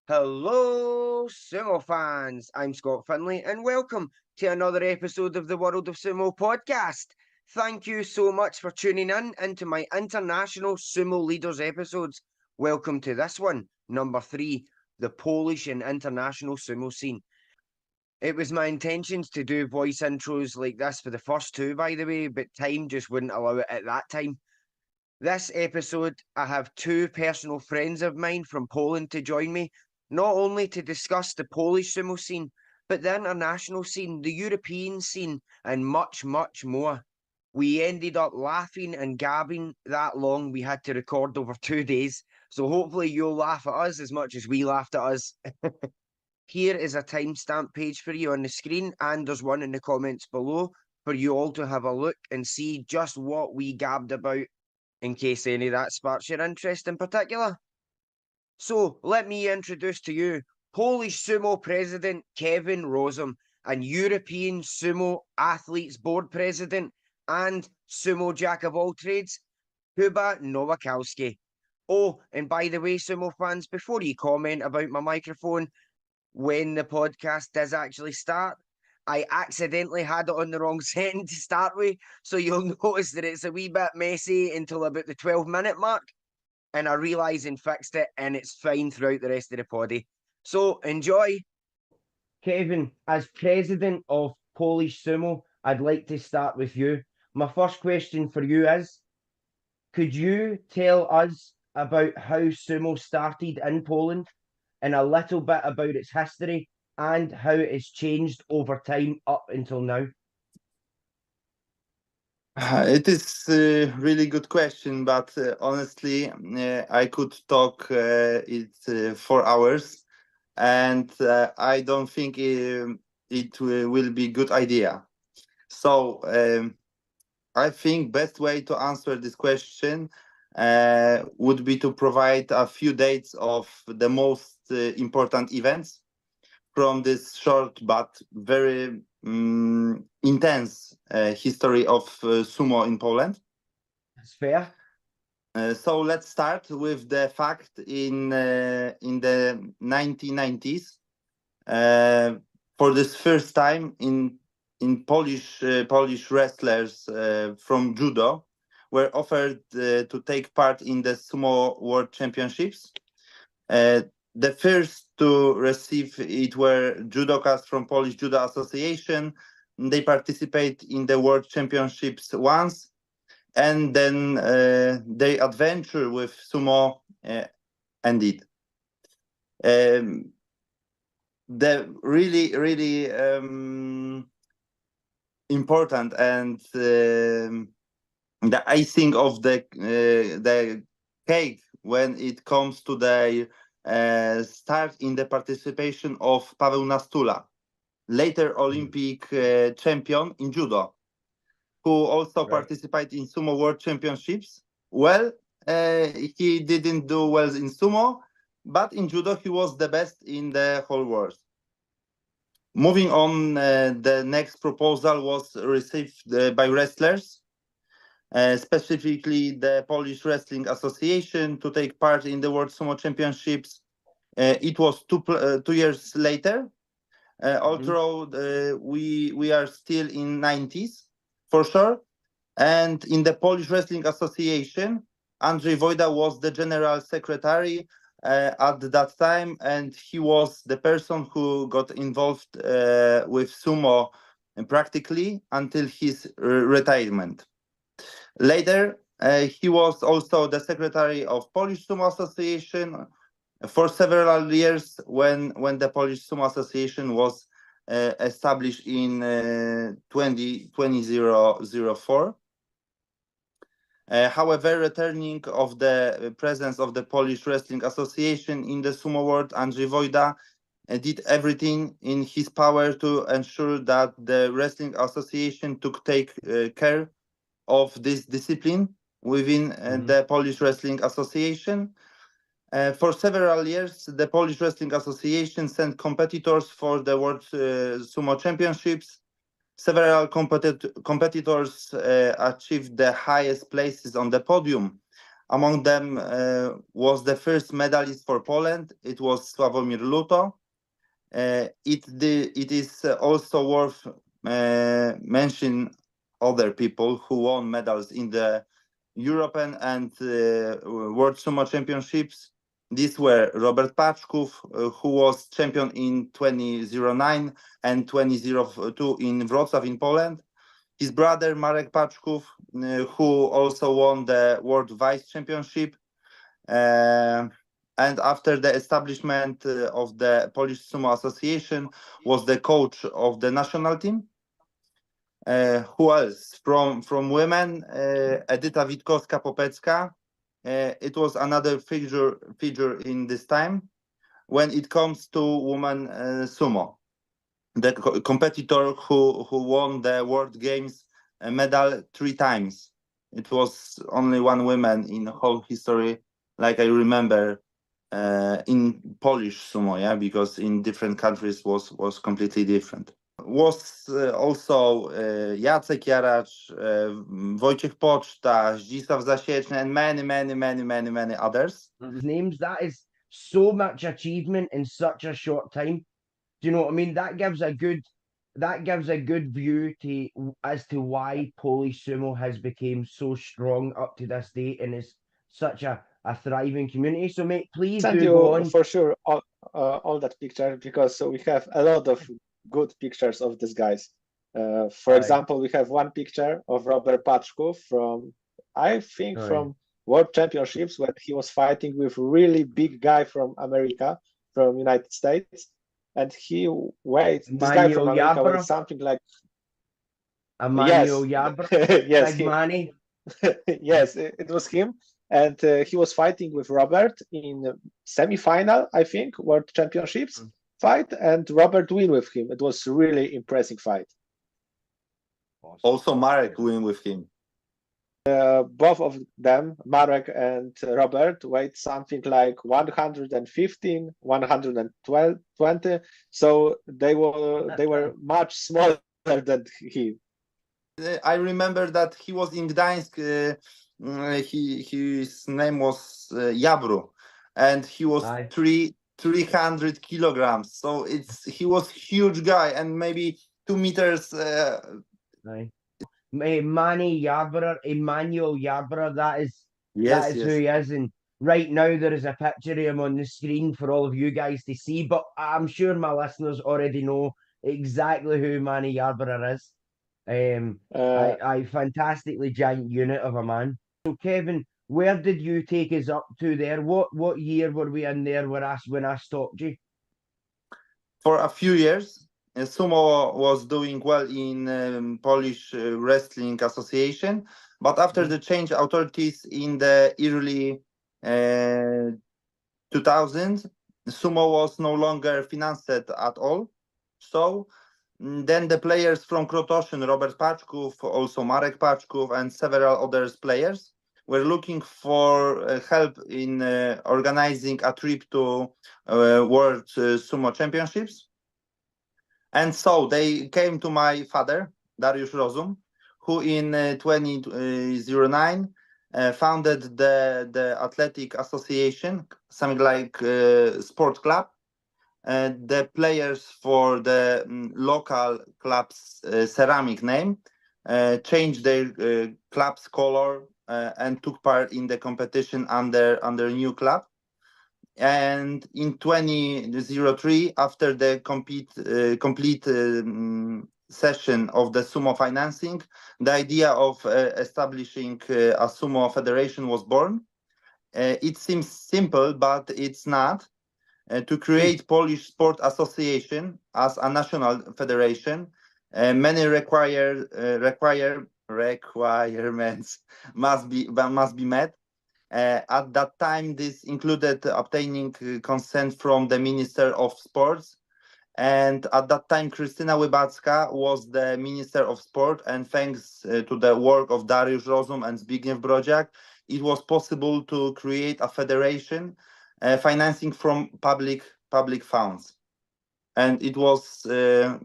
Hello, Sumo fans. I'm Scott Finley, and welcome to another episode of the World of Sumo podcast. Thank you so much for tuning in into my international sumo leaders episodes. Welcome to this one, number 3, the Polish and international sumo scene. It was my intentions to do voice intros like this for the first two, by the way, but time just wouldn't allow it at that time. This episode, I have two personal friends of mine from Poland to join me, not only to discuss the Polish sumo scene, but the international scene, the European scene, and much, much more. We ended up laughing and gabbing that long we had to record over 2 days, so hopefully you'll laugh at us as much as we laughed at us. Here is a timestamp page for you on the screen, and there's one in the comments below for you all to have a look and see just what we gabbed about in case any of that sparks your interest in particular. So, let me introduce to you Polish Sumo President Kewin Rozum and European Sumo Athletes Board President and Sumo Jack of all trades, Kuba Nowakowski. Oh, and by the way, Sumo fans, before you comment about my microphone when the podcast does actually start, I accidentally had it on the wrong setting to start with, so you'll notice that it's a wee bit messy until about the 12-minute mark, and I realised and fixed it, and it's fine throughout the rest of the poddy. So enjoy. Kevin, as president of Polish Sumo, I'd like to start with you. My first question for you is, could you tell us about how sumo started in Poland and a little bit about its history and how it's changed over time up until now? It is a really good question, but honestly, I could talk it for hours, and I don't think it will be good idea. So I think best way to answer this question would be to provide a few dates of the most important events from this short but very intense history of sumo in Poland. That's fair. So let's start with the fact in the 1990s. For this first time in Polish wrestlers from judo were offered to take part in the Sumo World Championships. The first to receive it were judokas from Polish Judo Association. They participate in the World Championships once, and then their adventure with sumo ended. The really important and the icing of the cake when it comes to the start in the participation of Paweł Nastula, later Olympic champion in judo, who also participated in Sumo World Championships. Well, he didn't do well in sumo, but in judo he was the best in the whole world. Moving on, the next proposal was received by wrestlers, specifically the Polish Wrestling Association, to take part in the World Sumo Championships. It was 2 years later, although we are still in 90s for sure. And in the Polish Wrestling Association, Andrzej Wojda was the general secretary at that time, and he was the person who got involved with sumo practically until his retirement. Later, he was also the secretary of Polish Sumo Association for several years when the Polish Sumo Association was established in 2004. However, returning of the presence of the Polish Wrestling Association in the sumo world, Andrzej Wojda did everything in his power to ensure that the Wrestling Association take care of this discipline within the Polish Wrestling Association. For several years, the Polish Wrestling Association sent competitors for the World Sumo Championships. Several competitors achieved the highest places on the podium, Among them was the first medalist for Poland. It was Sławomir Luto. It is also worth mentioning other people who won medals in the European and World Sumo Championships. These were Robert Paczków, who was champion in 2009 and 2002 in Wrocław in Poland. His brother Marek Paczków, who also won the World Vice Championship. And after the establishment of the Polish Sumo Association, was the coach of the national team. Who else? From women, Edyta Witkowska-Popecka. It was another figure in this time. When it comes to women sumo, the competitor who won the World Games medal 3 times. It was only one woman in the whole history, like I remember, in Polish sumo, yeah, because in different countries was completely different. Was also Jacek Jaracz, Wojciech Poczta, Zdzisław Zasieczny, and many others. Names, that is so much achievement in such a short time. Do you know what I mean? That gives a good view as to why Polish sumo has become so strong up to this date and is such a thriving community. So, mate, please Send do go you on. for sure all that picture, because we have a lot of good pictures of these guys. For Aye. example, we have one picture of Robert Paczków from, I think, Aye. from World Championships, when he was fighting with really big guy from America, from United States, and he weighs, this guy from Emmanuel America Yarborough. weighs something like, Emmanuel yes, Yarborough, yes, Big Manny. yes, it was him, and he was fighting with Robert in semi-final, I think, World Championships fight, and Robert win with him. It was really impressive fight. Also, Marek win with him. Both of them, Marek and Robert, weighed something like 115, 120. So they were much smaller than he. I remember that he was in Gdańsk. His name was Jabru, and he was Aye. 300 kilograms. So he was huge guy, and maybe 2 meters. Aye. Manny Yarborough, Emmanuel Yarborough, that is Yes, who he is. And right now there is a picture of him on the screen for all of you guys to see, but I'm sure my listeners already know exactly who Manny Yarborough is. I fantastically giant unit of a man. So Kevin, where did you take us up to there? What year were we in there when I stopped you? For a few years, sumo was doing well in Polish Wrestling Association, but after the change authorities in the early 2000s, sumo was no longer financed at all. So then the players from Krotoshin, Robert Paczków, also Marek Paczków, and several other players were looking for help in organizing a trip to World Sumo Championships. And so they came to my father, Dariusz Rozum, who in 2009 founded the Athletic Association, something like sport club. The players for the local club's ceramic name changed their club's color and took part in the competition under new club. And in 2003, after the complete session of the sumo financing, the idea of establishing a sumo federation was born. It seems simple, but it's not. To create Polish Sport Association as a national federation, many requirements must be met. At that time, this included obtaining consent from the Minister of Sports. And at that time, Krystyna Łybacka was the Minister of Sport. And thanks to the work of Dariusz Rozum and Zbigniew Brodziak, it was possible to create a federation financing from public funds. And it was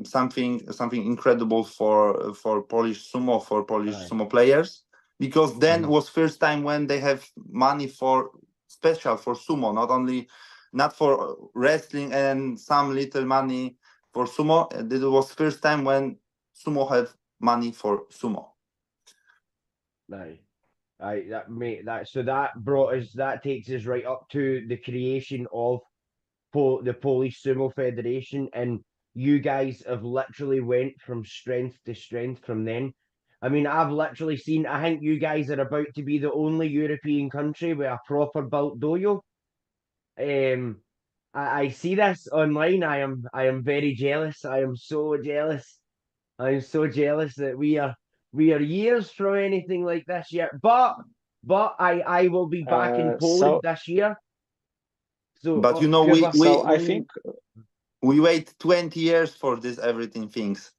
something incredible for Polish sumo, for Polish sumo players, because then was first time when they have money for special for sumo, not for wrestling and some little money for sumo. It was first time when sumo had money for sumo. Aye. Aye, that mate, that takes us right up to the creation of the Polish Sumo Federation, and you guys have literally went from strength to strength from then. I mean, I've literally seen, I think you guys are about to be the only European country with a proper built dohyo. I see this online. I am very jealous. I am so jealous. I'm so jealous that we are years from anything like this yet. But I will be back in Poland this year. So, but you know, I think we wait 20 years for this everything things,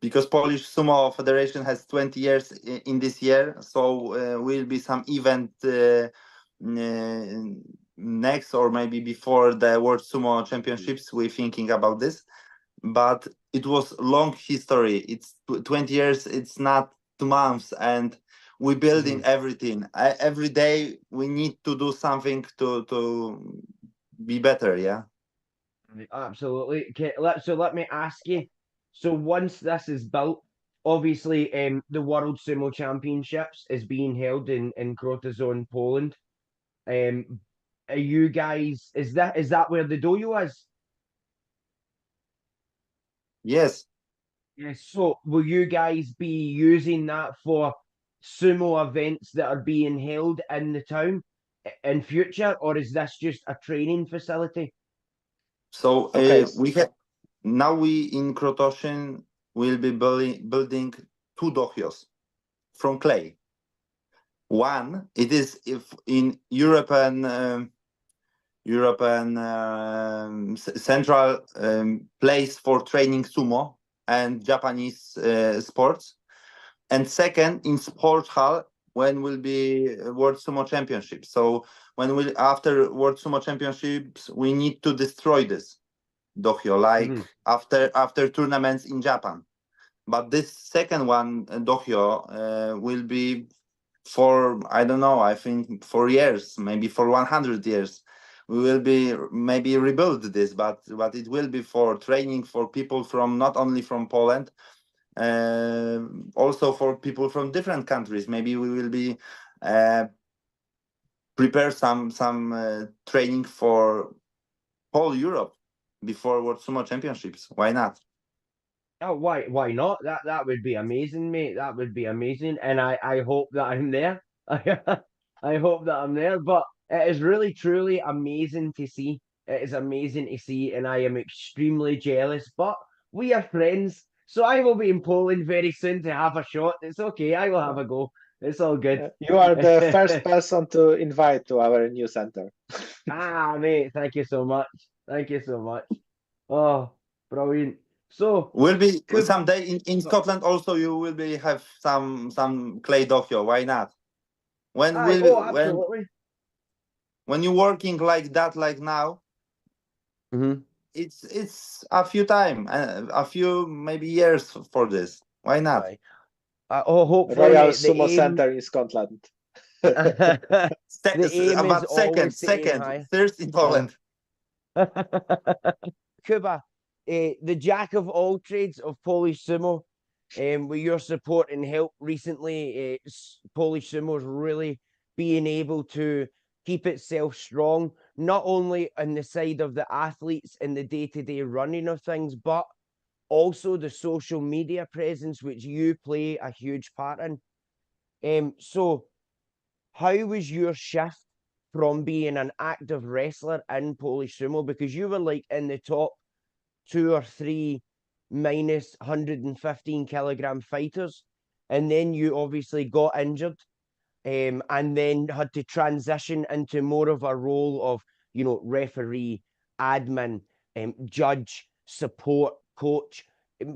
because Polish Sumo Federation has 20 years in this year, so will be some event next or maybe before the World Sumo Championships. We're thinking about this, but it was long history. It's 20 years. It's not 2 months, and we're building everything. Every day we need to do something to be better. Yeah. Absolutely. Okay, let me ask you. So once this is built, obviously, the World Sumo Championships is being held in Grotazon, Poland. Are you guys? Is that where the dohyo is? Yes. Yes. So will you guys be using that for sumo events that are being held in the town in future, or is this just a training facility? So we in Krotoshin will be building 2 dohyos from clay. One, it is in European central place for training sumo and Japanese sports, and second in sport hall when will be World Sumo Championships. So after World Sumo Championships, we need to destroy this dohyo after tournaments in Japan. But this second one dohyo will be for, I don't know, I think for years, maybe for 100 years. We will be maybe rebuild this, but it will be for training for people from not only from Poland, also for people from different countries. Maybe we will be prepare some training for whole Europe before World Sumo Championships. Why not? Oh, why not? That would be amazing, mate. That would be amazing, and I hope that I'm there. I hope that I'm there. But it is really truly amazing to see. It is amazing to see, and I am extremely jealous. But we are friends, so I will be in Poland very soon to have a shot. It's okay. I will have a go. It's all good. You are the first person to invite to our new center. Mate, thank you so much. Thank you so much. Oh, brilliant. So will be someday in Scotland also. You will be have some clay dohyo. Why not? Absolutely. When you're working like that, like now, it's a few maybe years for this. Why not? Hopefully Royal Sumo Center in Scotland. The aim is second, third in Poland. Kuba, the jack of all trades of Polish Sumo, with your support and help recently, Polish Sumo is really being able to keep itself strong, not only on the side of the athletes and the day-to-day running of things, but also the social media presence, which you play a huge part in. So how was your shift from being an active wrestler in Polish Sumo? Because you were like in the top 2 or 3 minus 115 kilogram fighters, and then you obviously got injured, and then had to transition into more of a role of, referee, admin, judge, support, coach,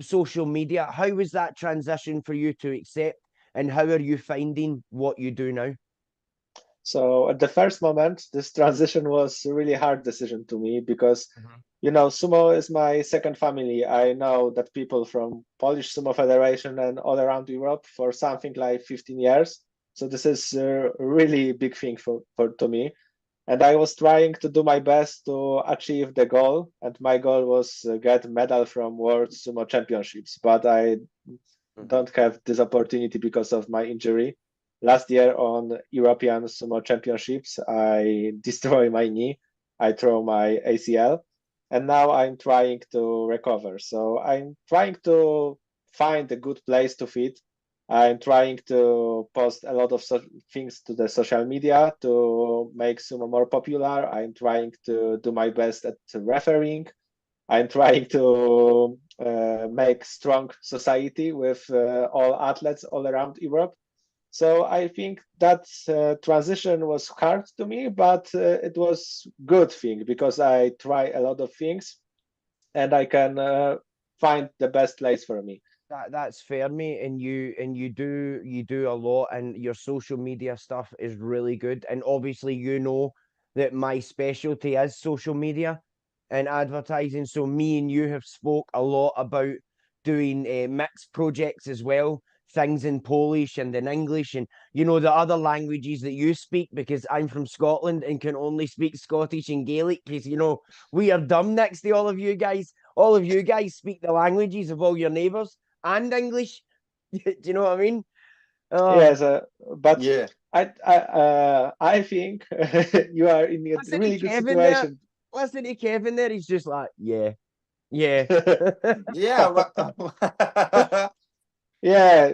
social media. How was that transition for you to accept, and how are you finding what you do now? So at the first moment, this transition was a really hard decision to me because, Mhm. sumo is my second family. I know that people from Polish Sumo Federation and all around Europe for something like 15 years. So this is a really big thing for to me. And I was trying to do my best to achieve the goal. And my goal was get medal from World Sumo Championships. But I don't have this opportunity because of my injury. Last year on European Sumo Championships, I destroyed my knee. I throw my ACL, and now I'm trying to recover. So I'm trying to find a good place to fit. I'm trying to post a lot of things to the social media to make sumo more popular. I'm trying to do my best at refereeing. I'm trying to make strong society with all athletes all around Europe. So I think that transition was hard to me, but it was good thing because I try a lot of things and I can find the best place for me. That's fair, mate. And you do a lot, and your social media stuff is really good. And obviously, that my specialty is social media and advertising. So me and you have spoke a lot about doing mixed projects as well, things in Polish and in English, and the other languages that you speak. Because I'm from Scotland and can only speak Scottish and Gaelic. Because we are dumb next to all of you guys. All of you guys speak the languages of all your neighbours and English. Do you know what I mean? Yes, but Yeah. I think you are in a Listen to really good Kevin there. situation. Listen to Kevin there. He's just like, yeah. Yeah. Yeah,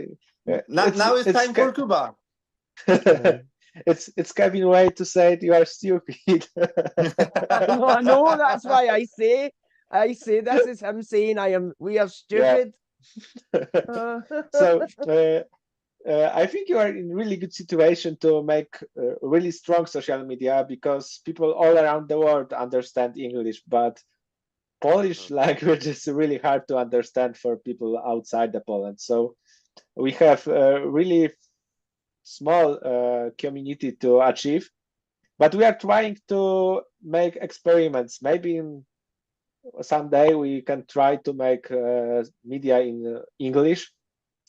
Now it's time for Kuba. it's Kevin way to say it, you are stupid. I know. That's why I say this is him saying we are stupid. So I think you are in really good situation to make really strong social media because people all around the world understand English, but Polish language is really hard to understand for people outside the Poland. So we have a really small community to achieve, but we are trying to make experiments. Maybe someday we can try to make media in English,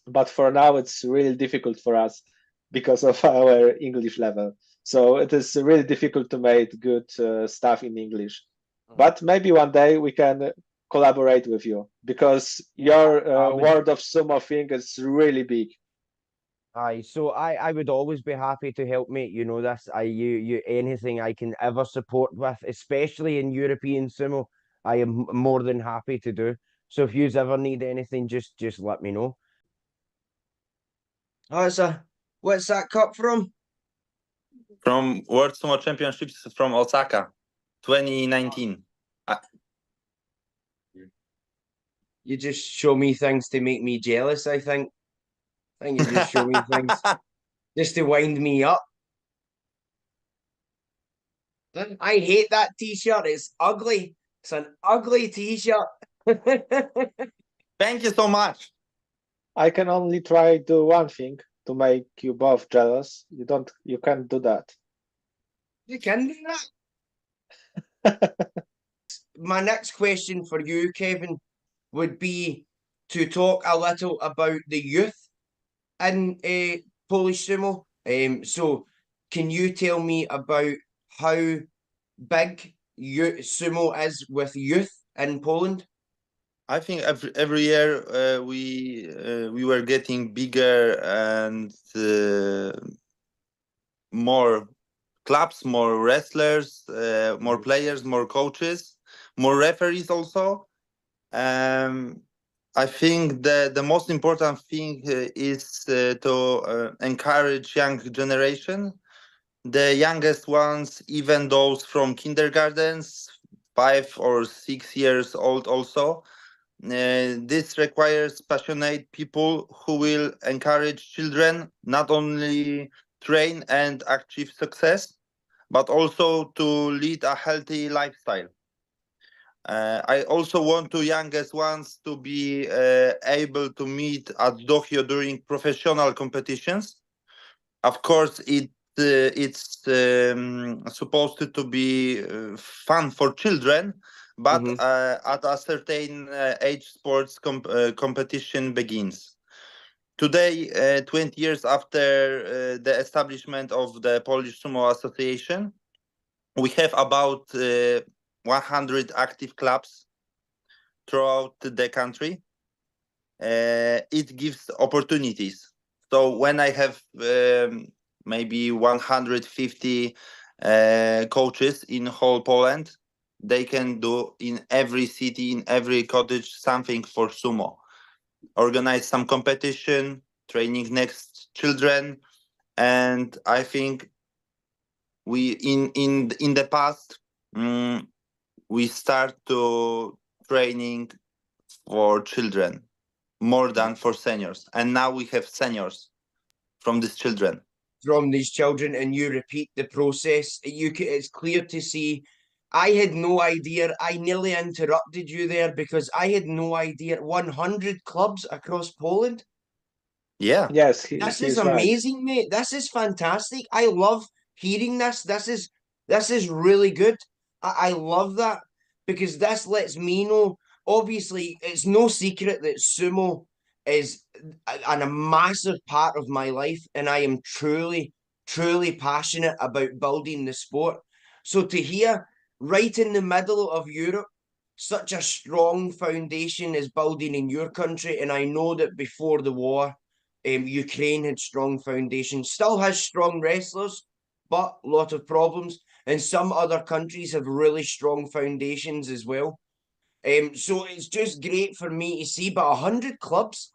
but for now it's really difficult for us because of our English level. So it is really difficult to make good stuff in English. But maybe one day we can collaborate with you because your world of sumo thing is really big. Aye, so I would always be happy to help, mate. You know this. You anything I can ever support with, especially in European sumo, I am more than happy to do. So if yous ever need anything, just let me know. Oh, what's that cup from? From World Sumo Championships from Osaka, 2019. You just show me things to make me jealous, I think. I think you just show me things just to wind me up. I hate that t-shirt. It's ugly. It's an ugly t-shirt. Thank you so much. I can only try do one thing to make you both jealous. You can't do that. You can do that. My next question for you, Kevin, would be to talk a little about the youth in Polish sumo. So can you tell me about how big sumo is with youth in Poland? I think every year we were getting bigger and more clubs, more wrestlers, more players, more coaches, more referees also. I think the most important thing is to encourage young generation, the youngest ones, even those from kindergartens, 5 or 6 years old also. This requires passionate people who will encourage children not only train and achieve success, but also to lead a healthy lifestyle. I also want the youngest ones to be able to meet at Dohyo during professional competitions. Of course, it supposed to be fun for children, but Mhm. at a certain age, sports competition begins. Today, 20 years after the establishment of the Polish Sumo Association, we have about 100 active clubs throughout the country. It gives opportunities. So when I have maybe 150 coaches in whole Poland, they can do in every city, in every cottage, something for sumo. Organize some competition, training next children, and I think we in the past we start to training for children more than for seniors, and now we have seniors from these children. From these children, and you repeat the process. It's clear to see. I had no idea. I nearly interrupted you there because I had no idea. 100 clubs across Poland. Yeah. Yes, This he is is right. amazing, mate. This is fantastic. I love hearing this. This is really good. I love that because this lets me know. Obviously, it's no secret that sumo is a massive part of my life, and I am truly, truly passionate about building the sport. So to hear right in the middle of Europe, such a strong foundation is building in your country, and I know that before the war, Ukraine had strong foundations, still has strong wrestlers, but a lot of problems. And some other countries have really strong foundations as well. So it's just great for me to see. But 100 clubs,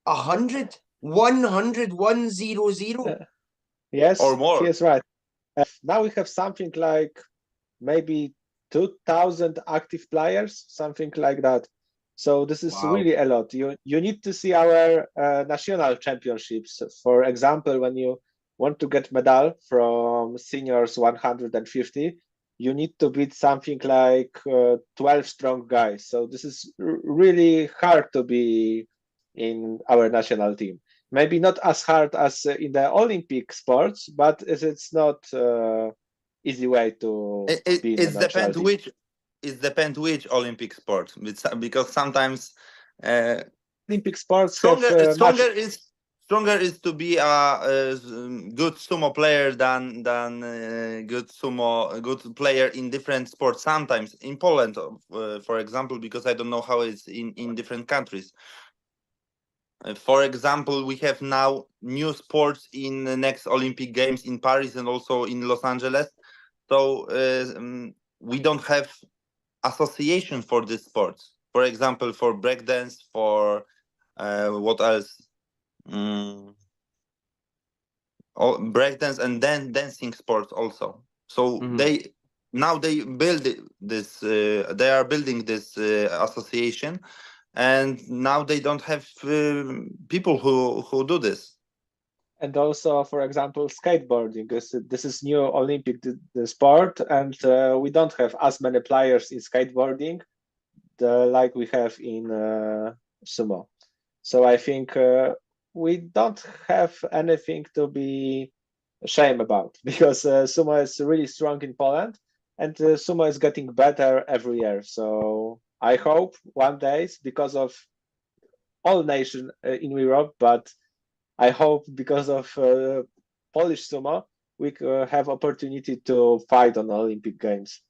100, 100, 100. Uh, yes, Or he more. is right. Now we have something like maybe 2,000 active players, something like that. So this is Wow. really a lot. You need to see our national championships. For example, when you want to get medal from seniors 150, you need to beat something like 12 strong guys. So this is really hard to be in our national team. Maybe not as hard as in the Olympic sports, but it's not easy way to It, be in the it national depends team. which Olympic sport. Because sometimes uh, Olympic sports have stronger much. stronger is to be a good sumo player than good player in different sports. Sometimes in Poland, for example, because I don't know how it's in different countries. For example, we have now new sports in the next Olympic Games in Paris and also in Los Angeles. So we don't have association for these sports. For example, for breakdance, for what else? Breakdance and then dancing sports also. So Mhm. they now they build this. They are building this association, and now they don't have people who do this. And also, for example, skateboarding. This is new Olympic the sport, and we don't have as many players in skateboarding like we have in sumo. So I think we don't have anything to be ashamed about because sumo is really strong in Poland, and sumo is getting better every year. So I hope one day, because of all nation in Europe, but I hope because of Polish sumo, we have opportunity to fight on Olympic Games.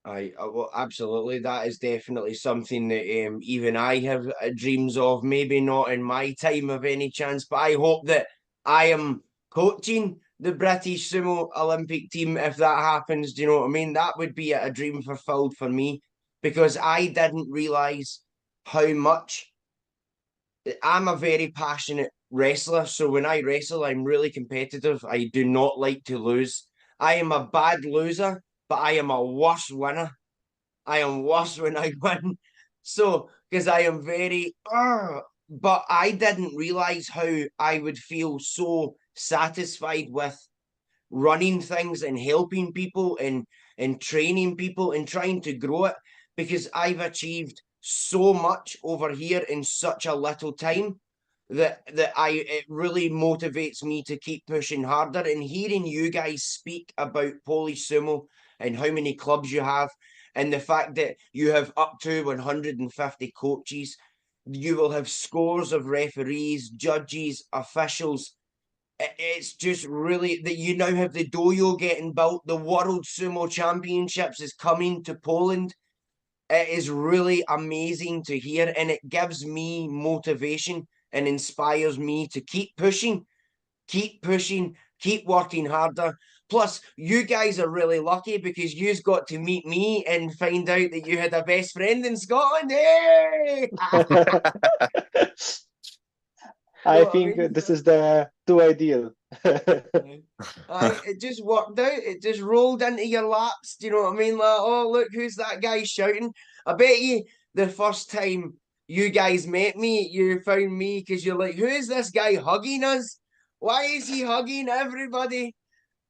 Well, absolutely. That is definitely something that even I have dreams of. Maybe not in my time of any chance, but I hope that I am coaching the British Sumo Olympic team if that happens. Do you know what I mean? That would be a dream fulfilled for me because I didn't realize how much I'm a very passionate wrestler. So when I wrestle, I'm really competitive. I do not like to lose. I am a bad loser, but I am a worse winner. I am worse when I win. So, because I am very, but I didn't realize how I would feel so satisfied with running things and helping people and training people and trying to grow it because I've achieved so much over here in such a little time it really motivates me to keep pushing harder. And hearing you guys speak about Polish sumo and how many clubs you have, and the fact that you have up to 150 coaches, you will have scores of referees, judges, officials. It's just really that you now have the Dohyo getting built. The World Sumo Championships is coming to Poland. It is really amazing to hear, and it gives me motivation and inspires me to keep pushing, keep working harder. Plus, you guys are really lucky because you've got to meet me and find out that you had a best friend in Scotland. Hey! I think this is the too ideal. It just worked out. It just rolled into your laps. Do you know what I mean? Like, oh, look, who's that guy shouting? I bet you the first time you guys met me, you found me because you're like, who is this guy hugging us? Why is he hugging everybody?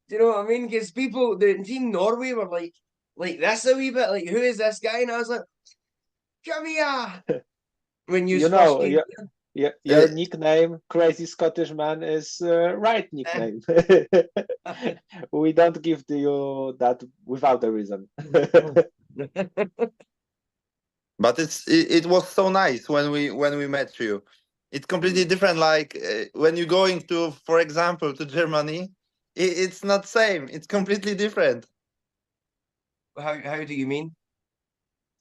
Do you know what I mean? Because people, the team Norway were like this a wee bit, like, who is this guy? And I was like, come here. When you You first know, came your nickname, Crazy Scottish Man, is right nickname. We don't give to you that without a reason. But it was so nice when we met you. It's completely different. Like when you're going to, for example, to Germany, it's not same. It's completely different. How do you mean?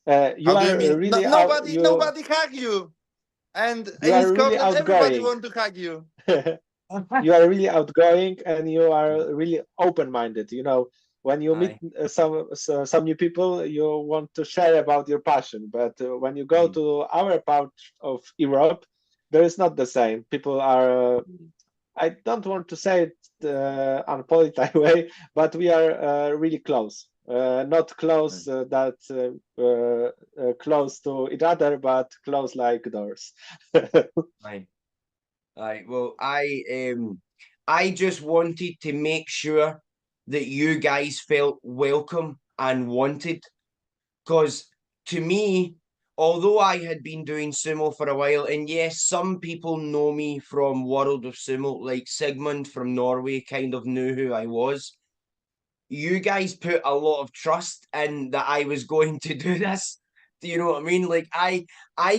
You How do you are mean? really Nobody hug you, and you in are really Scotland everybody outgoing. want to hug you. You are really outgoing and you are really open-minded. You know, when you meet some new people, you want to share about your passion. But when you go to our part of Europe, there is not the same. People are. I don't want to say it unpolite way, but we are really close. Not close that close to each other, but close like doors. Well, I just wanted to make sure that you guys felt welcome and wanted, because to me, although I had been doing sumo for a while, and yes, some people know me from World of Sumo, like Sigmund from Norway kind of knew who I was. You guys put a lot of trust in that I was going to do this. Do you know what I mean? Like I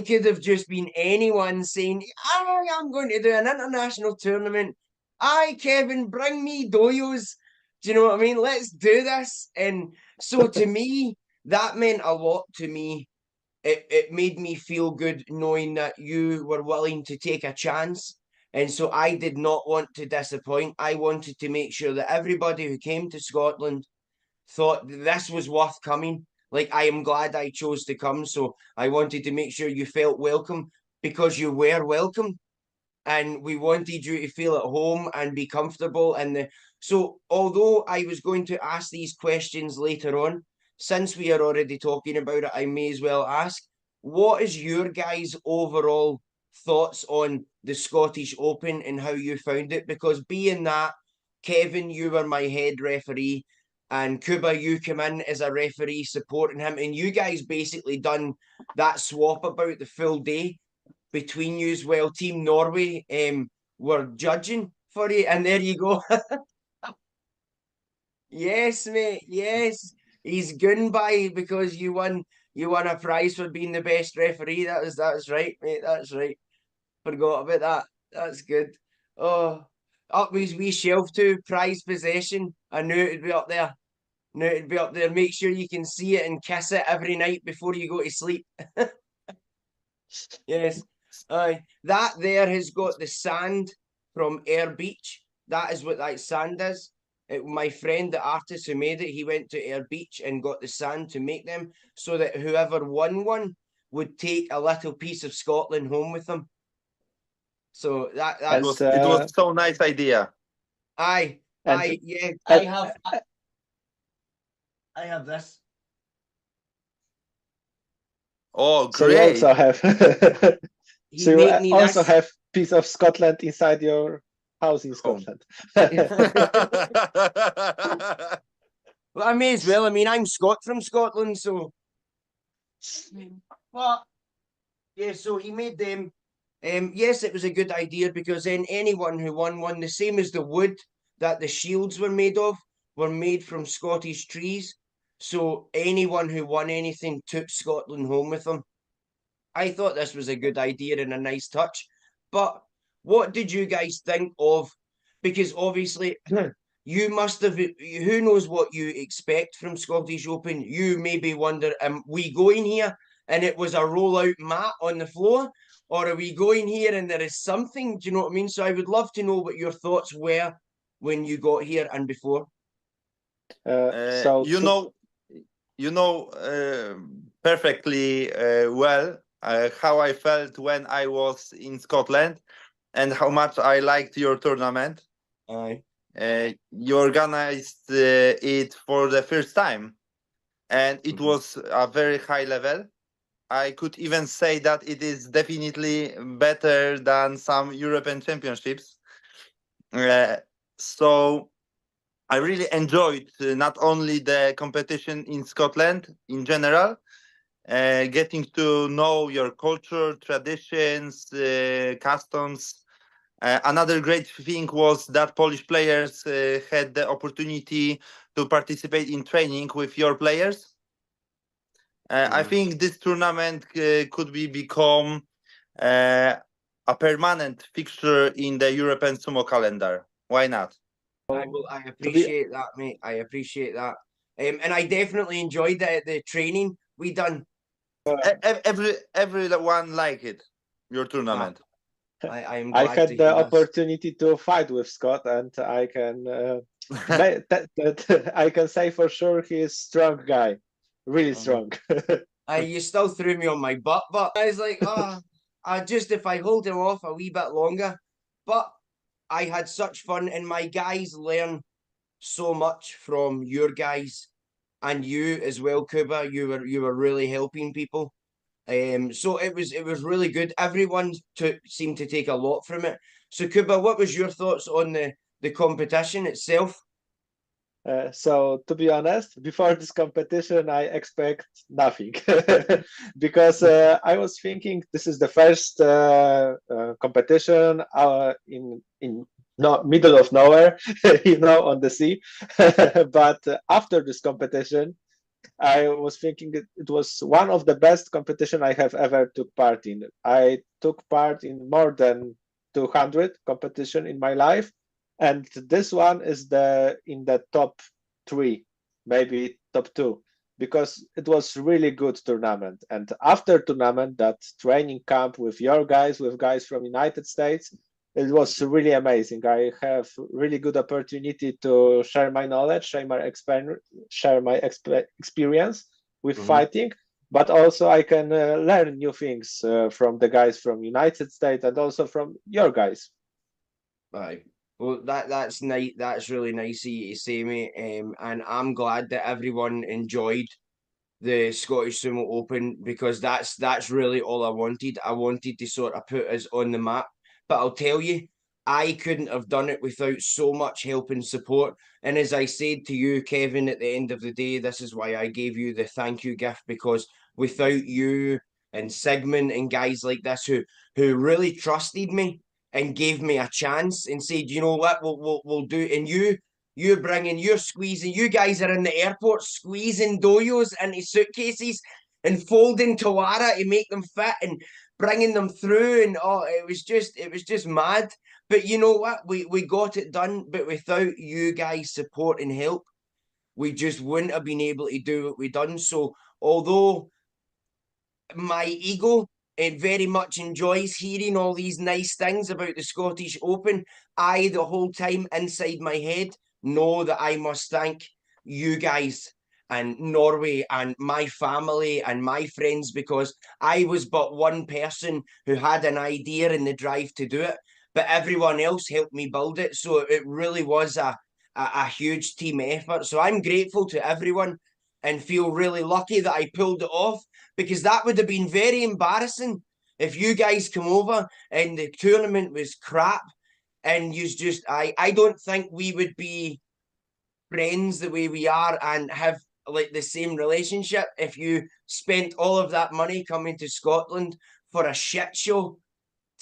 could have just been anyone saying, I'm going to do an international tournament. Kevin, bring me doyos. Do you know what I mean? Let's do this. And so to me, that meant a lot to me. It made me feel good knowing that you were willing to take a chance. And so I did not want to disappoint. I wanted to make sure that everybody who came to Scotland thought this was worth coming. Like, I am glad I chose to come. So I wanted to make sure you felt welcome, because you were welcome. And we wanted you to feel at home and be comfortable. So although I was going to ask these questions later on, since we are already talking about it, I may as well ask, what is your guys' overall thoughts on the Scottish Open and how you found it? Because being that, Kevin, you were my head referee, and Kuba, you come in as a referee supporting him, and you guys basically done that swap about the full day between you as well. Team Norway were judging for you, and there you go. Yes, mate. Yes, he's gone by because you won. You won a prize for being the best referee. That's right, mate. That's right. Forgot about that. That's good. Oh, up his wee shelf too. Prize possession. I knew it'd be up there. Knew it'd be up there. Make sure you can see it and kiss it every night before you go to sleep. Yes. That there has got the sand from Air Beach. That is what that sand is. My friend, the artist who made it, he went to Air Beach and got the sand to make them so that whoever won one would take a little piece of Scotland home with them. So that's it was so nice idea. yeah. I have this. Oh, So great! you also have He so you made me also this. have piece of Scotland inside your house in Scotland. Well, I may as well. I mean, I'm from Scotland, so. But yeah, so he made them, Yes, it was a good idea because then anyone who won the same as the wood that the shields were made from Scottish trees. So anyone who won anything took Scotland home with them. I thought this was a good idea and a nice touch. But what did you guys think of? Because obviously, you must have, who knows what you expect from Scottish Open? You maybe wonder, we going here and it was a rollout mat on the floor? Or are we going here and there is something? Do you know what I mean? So I would love to know what your thoughts were when you got here and before. So you know perfectly well how I felt when I was in Scotland and how much I liked your tournament. Aye. You organized it for the first time, and it was a very high level. I could even say that it is definitely better than some European championships. So I really enjoyed not only the competition in Scotland in general, getting to know your culture, traditions, customs. Another great thing was that Polish players had the opportunity to participate in training with your players. I think this tournament could become a permanent fixture in the European Sumo calendar. Why not? I appreciate that, mate. I appreciate that. And I definitely enjoyed the training we done. Everyone like it, your tournament. I am I glad had to the hear this. opportunity to fight with Scott, and I can I can say for sure he is strong guy, really strong. You still threw me on my butt, but I was like, I just if I hold him off a wee bit longer. But I had such fun, and my guys learn so much from your guys and you as well, Kuba. You were really helping people. So it was really good. Everyone seemed to take a lot from it. So Kuba, what was your thoughts on the competition itself? So to be honest, before this competition, I expect nothing because I was thinking this is the first competition in no middle of nowhere, on the sea. But after this competition, I was thinking it was one of the best competition I have ever took part in. I took part in more than 200 competition in my life, and this one is in the top 3, maybe top 2, because it was really good tournament. And after tournament, that training camp with your guys, with guys from United States, it was really amazing. I have really good opportunity to share my knowledge, share my experience with fighting, but also I can learn new things from the guys from United States and also from your guys. Aye. Well, that's nice. That's really nice of you to say, mate. And I'm glad that everyone enjoyed the Scottish Sumo Open because that's really all I wanted. I wanted to sort of put us on the map. But I'll tell you, I couldn't have done it without so much help and support. And as I said to you, Kevin, at the end of the day, this is why I gave you the thank you gift, because without you and Sigmund and guys like this who really trusted me and gave me a chance and said, you know what, we'll do. And you're squeezing. You guys are in the airport squeezing doyos into suitcases and folding tawara to make them fit and bringing them through. And it was just mad. But you know what? We got it done. But without you guys' support and help, we just wouldn't have been able to do what we done. So although my ego, it very much enjoys hearing all these nice things about the Scottish Open, I, the whole time inside my head, know that I must thank you guys and Norway and my family and my friends, because I was but one person who had an idea and the drive to do it, but everyone else helped me build it. So it really was a huge team effort. So I'm grateful to everyone and feel really lucky that I pulled it off, because that would have been very embarrassing if you guys come over and the tournament was crap and I don't think we would be friends the way we are and have like the same relationship if you spent all of that money coming to Scotland for a shit show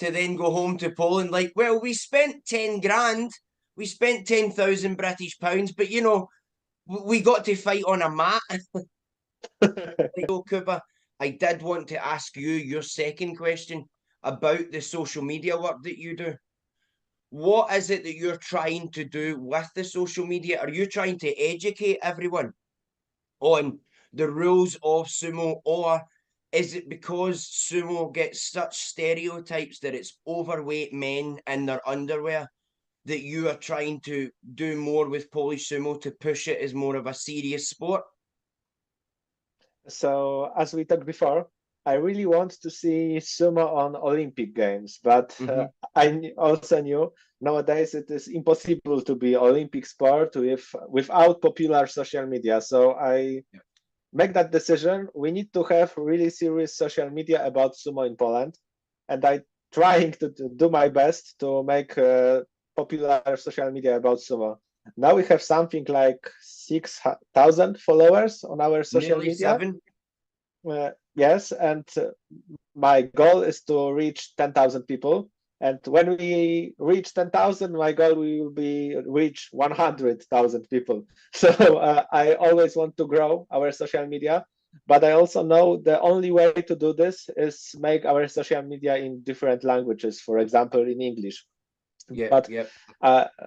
to then go home to Poland like, well, we spent 10 grand, we spent 10,000 British pounds, but you know, we got to fight on a mat. So, Kuba, I did want to ask you your second question about the social media work that you do. What is it that you're trying to do with the social media? Are you trying to educate everyone on the rules of sumo, or is it because sumo gets such stereotypes that it's overweight men in their underwear that you are trying to do more with Polish sumo to push it as more of a serious sport? So, as we talked before, I really want to see sumo on Olympic Games, but also knew nowadays it is impossible to be Olympic sport without popular social media. So I make that decision. We need to have really serious social media about sumo in Poland, and I trying to do my best to make popular social media about sumo. Now we have something like 6,000 followers on our social Nearly media. 7. Yes, and my goal is to reach 10,000 people. And when we reach 10,000, my goal will be reach 100,000 people. So I always want to grow our social media, but I also know the only way to do this is make our social media in different languages, for example, in English. But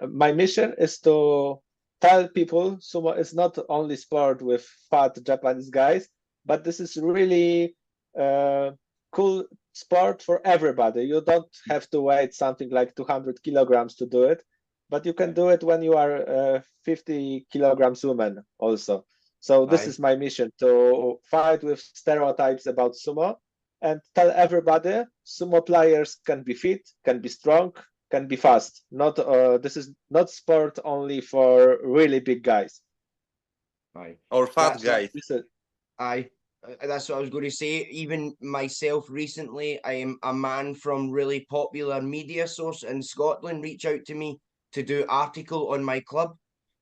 my mission is to tell people sumo is not only sport with fat Japanese guys, but this is really cool sport for everybody. You don't have to weigh something like 200 kilograms to do it, but you can do it when you are 50 kilograms woman also. So this is my mission, to fight with stereotypes about sumo and tell everybody sumo players can be fit, can be strong, can be fast. Not this is not sport only for really big guys. Or fat guys. That's what I was going to say. Even myself recently, I am a man from really popular media source in Scotland reach out to me to do article on my club,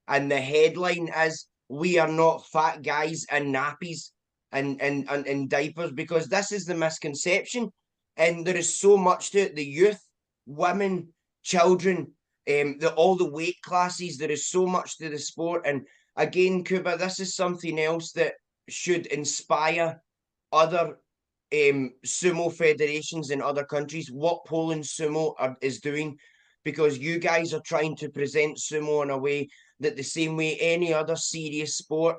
and the headline is "We are not fat guys in nappies and diapers," because this is the misconception, and there is so much to it. The youth, women, children, all the weight classes. There is so much to the sport, and again, Kuba, this is something else that should inspire other sumo federations in other countries, what Poland Sumo is doing, because you guys are trying to present sumo in a way that the same way any other serious sport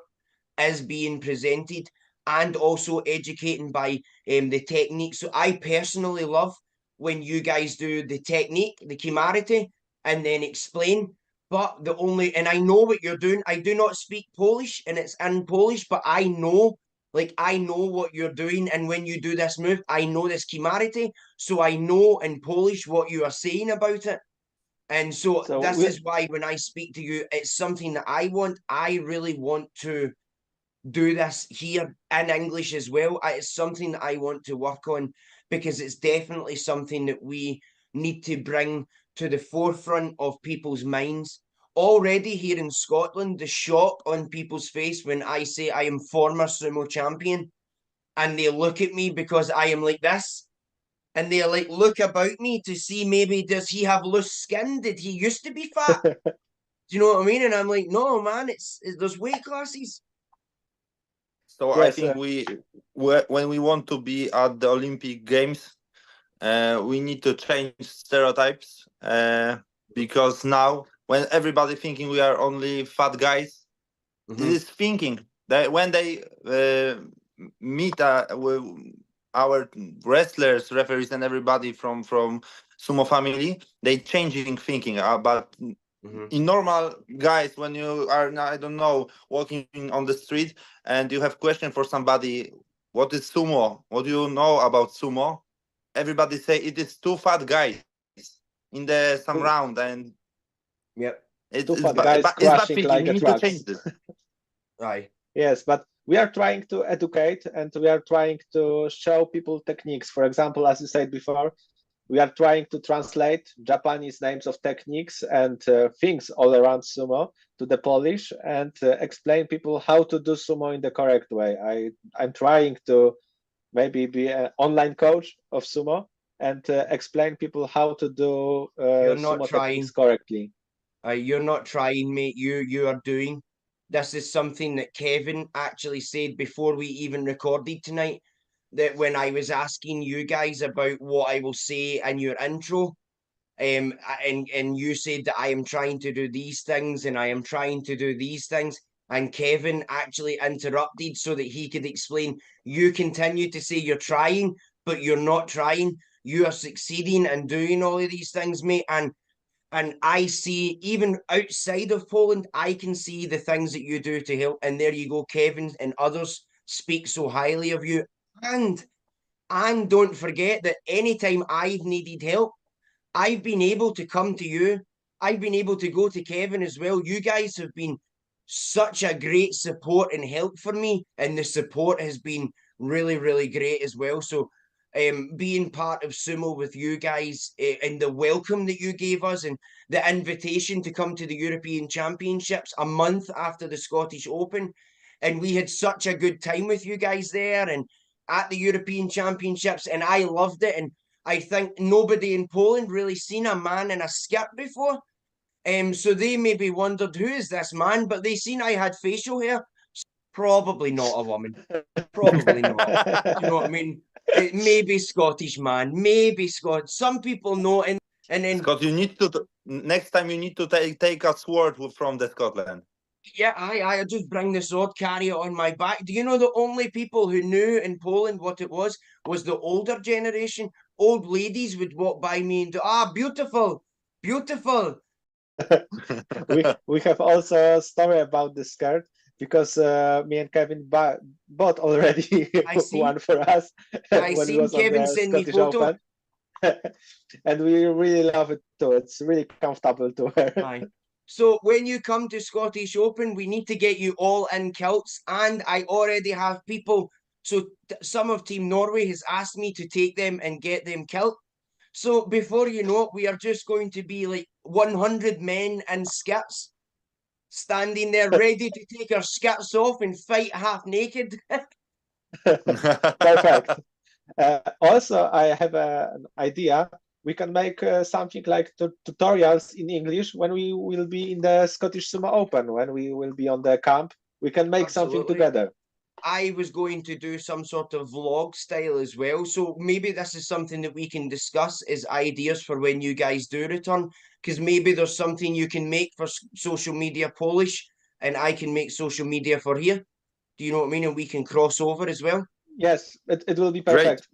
is being presented, and also educating by the technique. So I personally love when you guys do the technique, the kimarite, and then explain. But and I know what you're doing. I do not speak Polish and it's in Polish, but I know what you're doing. And when you do this move, I know this kimarite. So I know in Polish what you are saying about it. And so this is why when I speak to you, it's something that I really want to do this here in English as well. It's something that I want to work on, because it's definitely something that we need to bring to the forefront of people's minds. Already here in Scotland, the shock on people's face when I say I am former sumo champion, and they look at me because I am like this, and they like look about me to see maybe does he have loose skin? Did he used to be fat? Do you know what I mean? And I'm like, no, man, there's weight classes. So yes, I think when we want to be at the Olympic Games, we need to change stereotypes, because now when everybody thinking we are only fat guys, this is thinking that when they meet with our wrestlers, referees, and everybody from sumo family, they changing thinking. But in normal guys, when you are, I don't know, walking on the street and you have question for somebody, what is sumo? What do you know about sumo? Everybody say it is two fat guys in some round, and two fat guys crashing like a truck. Yes, but we are trying to educate and we are trying to show people techniques. For example, as you said before, we are trying to translate Japanese names of techniques and things all around sumo to the Polish, and explain people how to do sumo in the correct way. I'm trying to maybe be an online coach of sumo, and explain people how to do You're not sumo trying. techniques correctly. You're not trying, mate. You are doing. This is something that Kevin actually said before we even recorded tonight. That when I was asking you guys about what I will say in your intro, and you said that I am trying to do these things and I am trying to do these things, and Kevin actually interrupted so that he could explain. You continue to say you're trying, but you're not trying. You are succeeding and doing all of these things, mate, and I see, even outside of Poland, I can see the things that you do to help. And there you go, Kevin and others speak so highly of you. And don't forget that anytime I've needed help, I've been able to come to you. I've been able to go to Kevin as well. You guys have been such a great support and help for me. And the support has been really, really great as well. So being part of Sumo with you guys and the welcome that you gave us and the invitation to come to the European Championships a month after the Scottish Open. And we had such a good time with you guys there and at the European Championships. And I loved it. And I think nobody in Poland really seen a man in a skirt before. So they maybe wondered, who is this man? But they seen I had facial hair. Probably not a woman. Probably not. You know what I mean? It may be Scottish man, maybe Scott. Some people know, and then Scott, you need to next time you need to take a sword from the Scotland. yeah, I just bring the sword, carry it on my back. Do you know the only people who knew in Poland what it was the older generation? Old ladies would walk by me and do, beautiful, beautiful. we have also a story about the skirt because me and Kevin bought already one for us I when seen we was Kevin on the send me Scottish photo. Open. And we really love it too. It's really comfortable to wear. Aye. So when you come to Scottish Open, we need to get you all in kilts, and I already have people. So some of Team Norway has asked me to take them and get them kilt. So before you know it, we are just going to be like 100 men in skirts, standing there ready to take our skirts off and fight half naked. Perfect. Also, I have an idea. We can make something like tutorials in English when we will be in the Scottish Sumo Open, when we will be on the camp. We can make something Absolutely. together. I was going to do some sort of vlog style as well. So maybe this is something that we can discuss as ideas for when you guys do return. Because maybe there's something you can make for social media Polish and I can make social media for here. Do you know what I mean? And we can cross over as well. Yes, it will be perfect.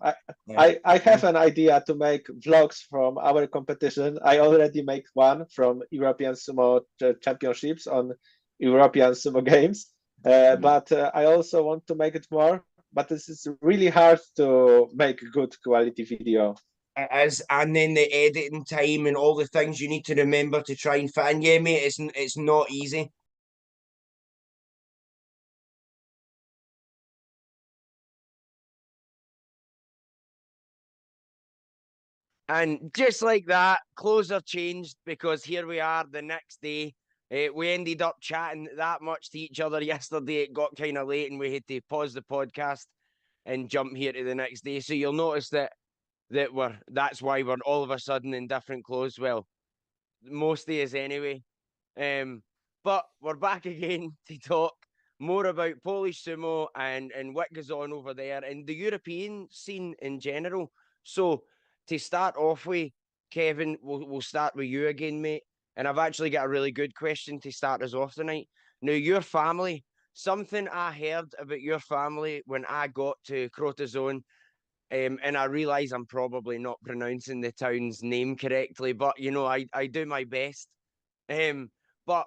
I have an idea to make vlogs from our competition. I already make one from European Sumo Championships on European Sumo Games. But I also want to make it more. But this is really hard to make good quality video. It is, and then the editing time and all the things you need to remember to try and fit in. Yeah, mate, it's not easy. And just like that, clothes are changed because here we are the next day. We ended up chatting that much to each other yesterday. It got kind of late and we had to pause the podcast and jump here to the next day. So you'll notice that's why we're all of a sudden in different clothes. Well, most days anyway. But we're back again to talk more about Polish sumo and what goes on over there and the European scene in general. So to start off with, Kevin, we'll start with you again, mate. And I've actually got a really good question to start us off tonight. Now, your family, something I heard about your family when I got to Crotazone, and I realize I'm probably not pronouncing the town's name correctly, but you know, I do my best. But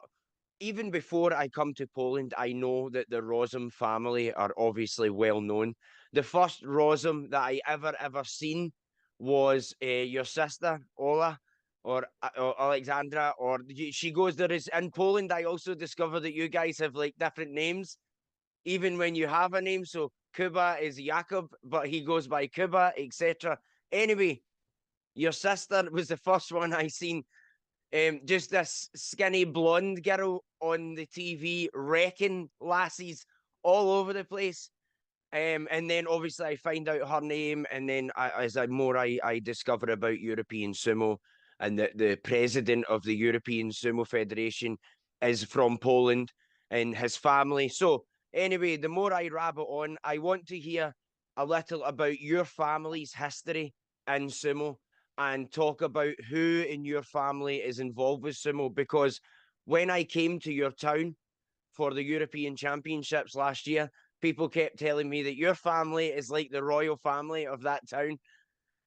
even before I come to Poland, I know that the Rozum family are obviously well known. The first Rozum that I ever seen was your sister Ola or Alexandra, or she goes. There is in Poland. I also discovered that you guys have like different names, even when you have a name. So Kuba is Jakob, but he goes by Kuba, etc. Anyway, your sister was the first one I seen. Just this skinny blonde girl on the TV wrecking lassies all over the place. And then obviously I find out her name, and then I discover about European Sumo, and the president of the European Sumo Federation is from Poland and his family. So anyway, the more I rabbit on, I want to hear a little about your family's history in sumo and talk about who in your family is involved with sumo, because when I came to your town for the European Championships last year, people kept telling me that your family is like the royal family of that town.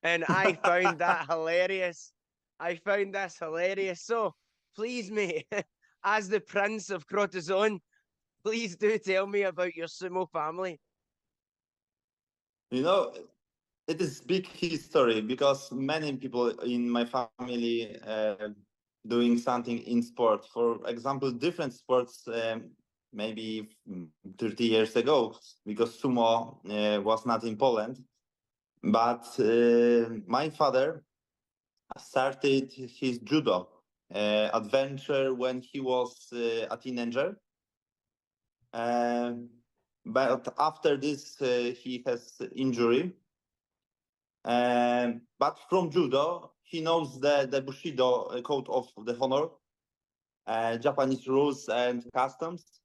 And I found that hilarious. I found this hilarious. So please, mate, as the Prince of Crotazon, please do tell me about your sumo family. You know, it is big history because many people in my family doing something in sport. For example, different sports maybe 30 years ago, because sumo was not in Poland. But my father started his judo adventure when he was a teenager. But after this, he has injury. But from judo, he knows the Bushido code of the honor, Japanese rules and customs.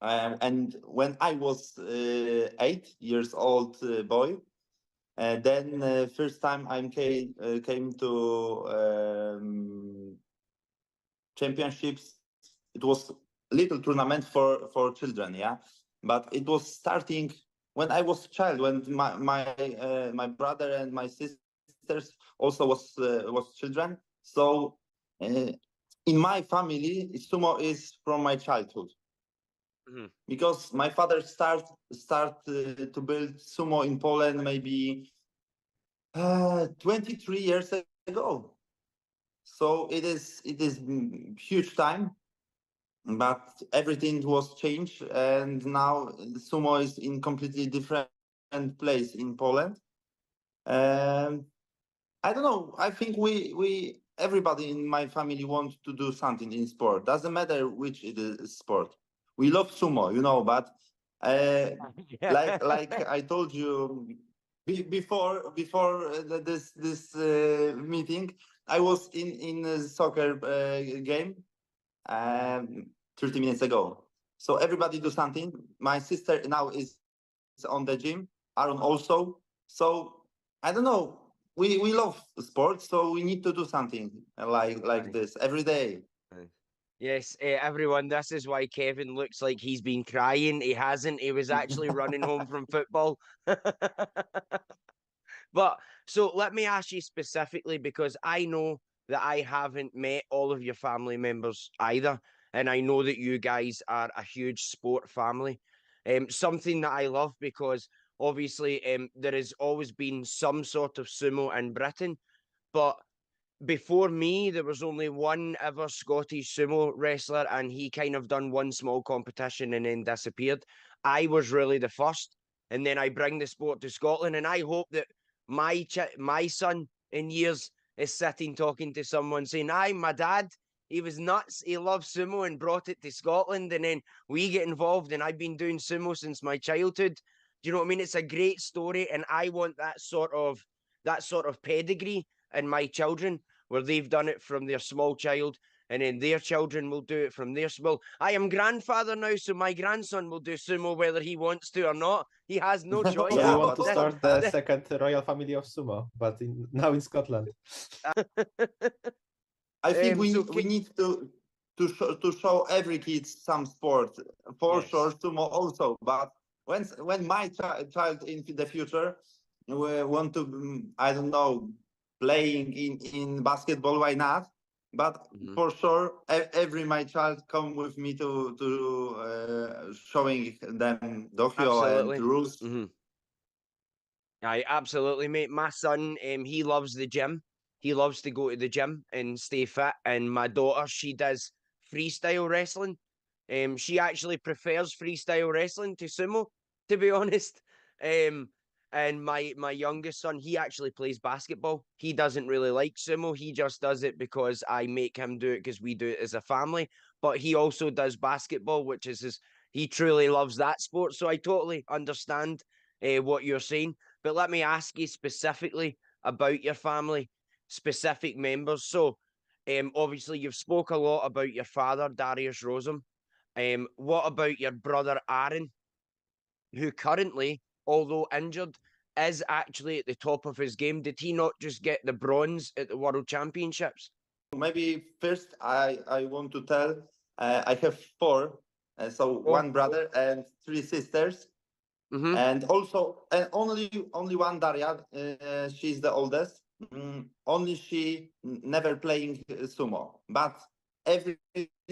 And when I was 8 years old boy, then first time I came to championships. It was little tournament for children, yeah. But it was starting when I was child, when my brother and my sisters also was children. So in my family, sumo is from my childhood. Mm-hmm. Because my father start to build sumo in Poland maybe 23 years ago. So it is huge time, but everything was changed, and now sumo is in completely different place in Poland. I don't know. I think we everybody in my family wants to do something in sport. Doesn't matter which it is sport. We love sumo, you know, but like I told you before this meeting, I was in a soccer game 30 minutes ago. So everybody do something. My sister now is on the gym. Aaron also. So I don't know. We love sports, so we need to do something like this every day. Yes, everyone, this is why Kevin looks like he's been crying. He hasn't. He was actually running home from football. But so let me ask you specifically, because I know that I haven't met all of your family members either. And I know that you guys are a huge sport family. Something that I love, because obviously there has always been some sort of sumo in Britain. But before me, there was only one ever Scottish sumo wrestler, and he kind of done one small competition and then disappeared. I was really the first, and then I bring the sport to Scotland, and I hope that my son in years is sitting talking to someone saying, "I'm my dad. He was nuts. He loved sumo and brought it to Scotland, and then we get involved, and I've been doing sumo since my childhood." Do you know what I mean? It's a great story, and I want that sort of pedigree in my children, where they've done it from their small child, and then their children will do it from their small. I am grandfather now, so my grandson will do sumo whether he wants to or not. He has no choice. So Yeah, we want to but- start the second royal family of sumo, but now in Scotland. I think So we need to show every kid some sport, for Yes. sure sumo also. But when my child in the future want to I don't know, playing in basketball, why not? But Mhm. for sure every my child come with me to showing them Dohyo and Absolutely. rules. Aye, absolutely, mate. My son, he loves the gym. He loves to go to the gym and stay fit. And my daughter, she does freestyle wrestling. She actually prefers freestyle wrestling to sumo, to be honest. And my youngest son, he actually plays basketball. He doesn't really like sumo. He just does it because I make him do it, because we do it as a family. But he also does basketball, which is he truly loves that sport. So I totally understand what you're saying. But let me ask you specifically about your family, specific members. So obviously you've spoke a lot about your father, Darius Rozum. What about your brother, Aaron, who currently, although injured, is actually at the top of his game? Did he not just get the bronze at the World Championships? Maybe first I want to tell I have four, so Oh. one brother and three sisters, and also and only one Daria. She's the oldest. Only she never playing sumo, but every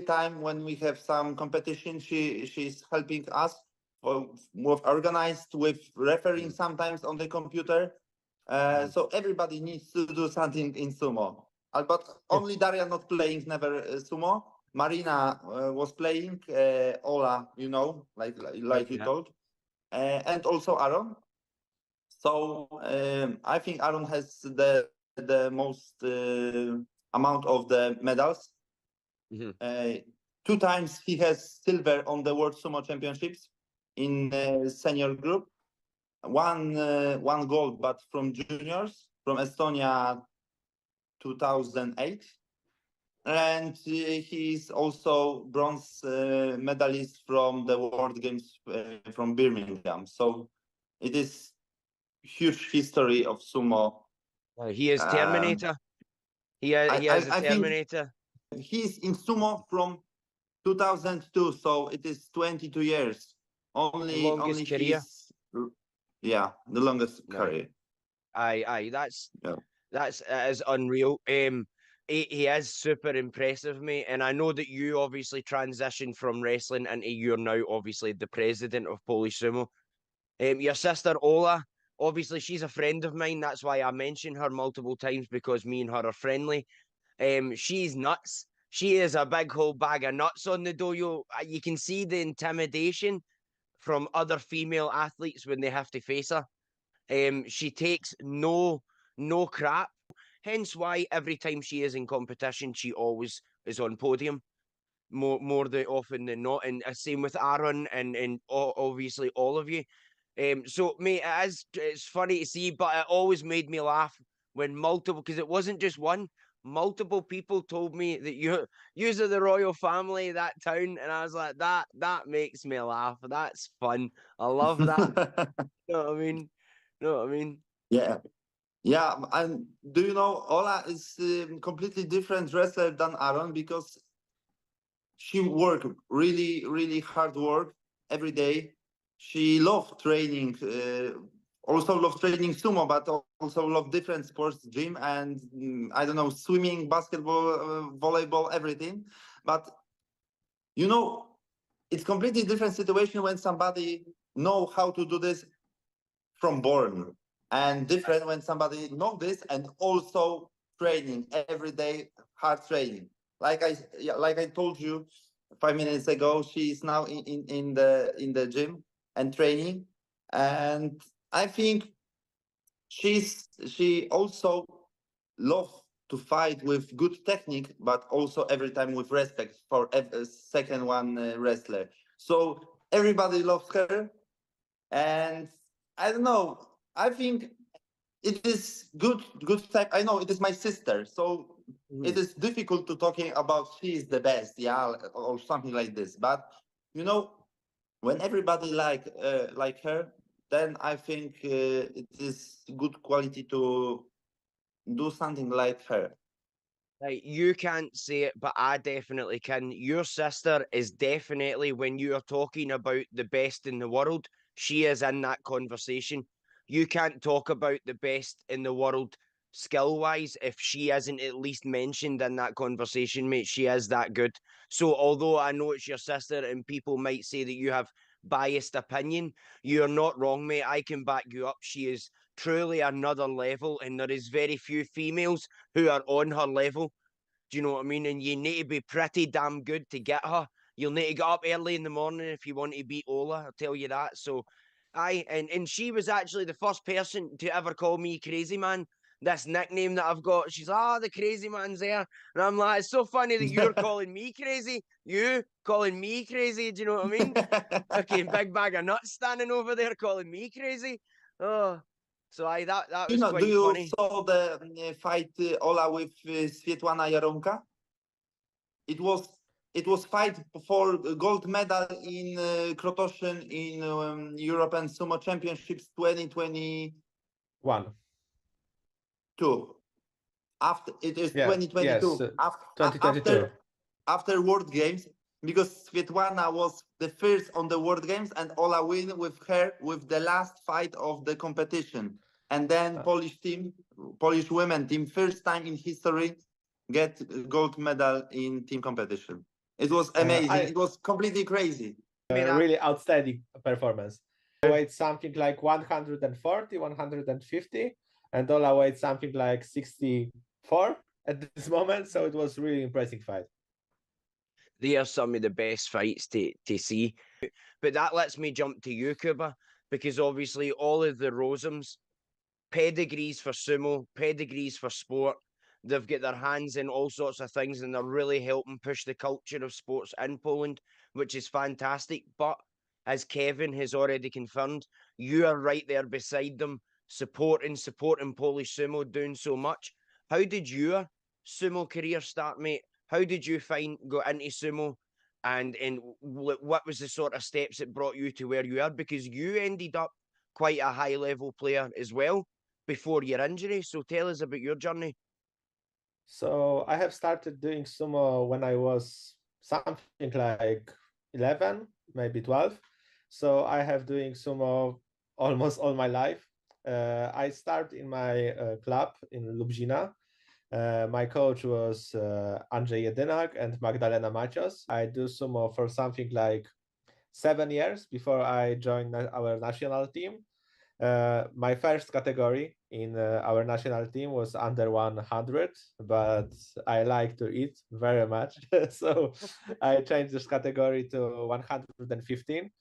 time when we have some competition, she's helping us with organized with refereeing sometimes on the computer. So everybody needs to do something in sumo. But only Daria not playing never sumo. Marina was playing. Ola, like you told, and also Aaron. So I think Aaron has the most amount of the medals. 2 times he has silver on the World Sumo Championships in senior group. One gold, but from juniors from Estonia, 2008, and he's also bronze medalist from the World Games from Birmingham. So it is huge history of sumo. He is Terminator. He is a Terminator. He's in sumo from 2002, so it is 22 years. Only career. The longest career. Aye, that is unreal. He is super impressive, mate. And I know that you obviously transitioned from wrestling into you're now obviously the president of Polish Sumo. Your sister Ola, obviously she's a friend of mine. That's why I mention her multiple times, because me and her are friendly. She's nuts. She is a big whole bag of nuts on the dohyo. You can see the intimidation from other female athletes when they have to face her. She takes no crap. Hence why every time she is in competition, she always is on podium. More often than not. And same with Aaron and obviously all of you. So mate, it's funny to see, but it always made me laugh when multiple, because it wasn't just one, multiple people told me that you're the royal family, that town, and I was like, that makes me laugh. That's fun. I love that. You know what I mean? You know what I mean? Yeah. And do you know, Ola is completely different wrestler than Aaron, because she work really hard work every day. She loved training, also loved training sumo, but also loved different sports, gym and I don't know, swimming, basketball, volleyball, everything. But you know, it's completely different situation when somebody know how to do this from born, and different when somebody know this and also training every day, hard training. Like I told you 5 minutes ago, she is now in the gym and training, and I think she also love to fight with good technique, but also every time with respect for second one wrestler. So everybody loves her, and I don't know. I think it is good type. I know it is my sister, so it is difficult to talking about she is the best, or something like this. But you know, when everybody like her, then I think it is good quality to do something like her. Like, you can't say it, but I definitely can. Your sister is definitely, when you are talking about the best in the world, she is in that conversation. You can't talk about the best in the world skill wise if she isn't at least mentioned in that conversation, mate. She is that good. So, although I know it's your sister and people might say that you have biased opinion, you're not wrong, mate. I can back you up. She is truly another level, and there is very few females who are on her level. Do you know what I mean? And you need to be pretty damn good to get her. You'll need to get up early in the morning if you want to beat Ola, I'll tell you that. So, and she was actually the first person to ever call me crazy man. this nickname that I've got. She's like, the crazy man's there. And I'm like, it's so funny that you're calling me crazy. You calling me crazy, do you know what I mean? Fucking big bag of nuts standing over there calling me crazy. Oh, so that was quite do you funny. saw the fight Ola with Svetlana Jaromka? It was fight for gold medal in Krotoshin in European Sumo Championships 2022. After it is 2022. Yes, After 2022. after World Games, because Svetlana was the first on the World Games and Ola win with her with the last fight of the competition. And then Polish women team, first time in history, get gold medal in team competition. It was amazing. It was completely crazy. Really outstanding performance. Weighed something like 140, 150, and Ola weighed something like 64 at this moment. So it was really impressive fight. They are some of the best fights to see. But that lets me jump to you, Kuba, because obviously all of the Rosums, pedigrees for sumo, pedigrees for sport. They've got their hands in all sorts of things and they're really helping push the culture of sports in Poland, which is fantastic. But as Kevin has already confirmed, you are right there beside them, supporting Polish sumo, doing so much. How did your sumo career start, mate? How did you go into sumo? And what was the sort of steps that brought you to where you are? Because you ended up quite a high level player as well before your injury. So tell us about your journey. So I have started doing sumo when I was something like 11, maybe 12. So I have doing sumo almost all my life. I started in my club in Lubzina. My coach was Andrzej Jedynak and Magdalena Macios. I do sumo for something like 7 years before I joined our national team. My first category in our national team was under 100, but I like to eat very much. So I changed this category to 115.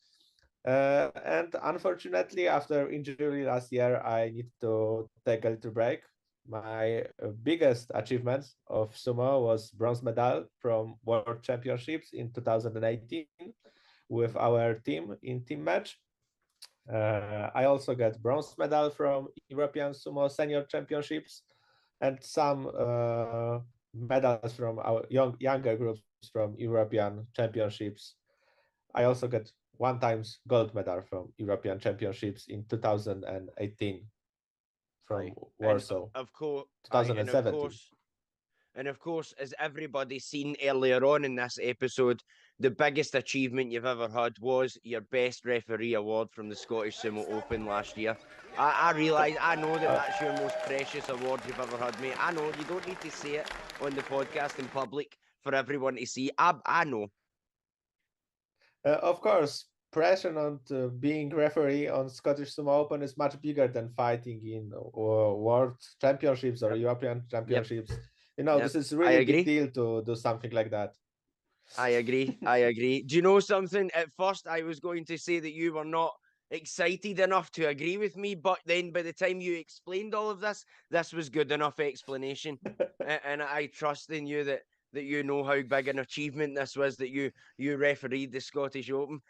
And unfortunately, after injury last year, I need to take a little break. My biggest achievement of sumo was bronze medal from World Championships in 2018 with our team in team match. I also got bronze medal from European Sumo Senior Championships and some medals from our younger groups from European Championships. I also got one times gold medal from European Championships in 2018 from Warsaw. Of course, 2017. And of course, as everybody's seen earlier on in this episode, the biggest achievement you've ever had was your best referee award from the Scottish Sumo Open last year. I know that that's your most precious award you've ever had, mate. I know, you don't need to say it on the podcast in public for everyone to see. I know. Of course, pressure on being referee on Scottish Sumo Open is much bigger than fighting in World Championships or European Championships. This is really a big deal to do something like that. I agree. Do you know something? At first, I was going to say that you were not excited enough to agree with me, but then by the time you explained all of this was good enough explanation. And I trust in you that you know how big an achievement this was, that you refereed the Scottish Open.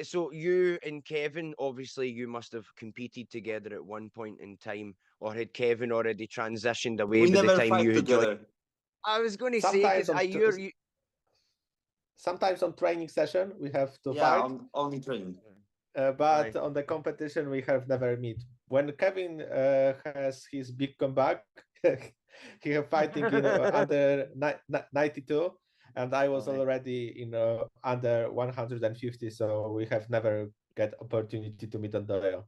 So you and Kevin, obviously you must have competed together at one point in time, or had Kevin already transitioned away by the time you had joined? I was going to say, because sometimes on training session we have to fight. Yeah, only training. But on the competition we have never met. When Kevin has his big comeback, he was fighting in under 92, and I was already in under 150, so we have never get opportunity to meet on Dohyo.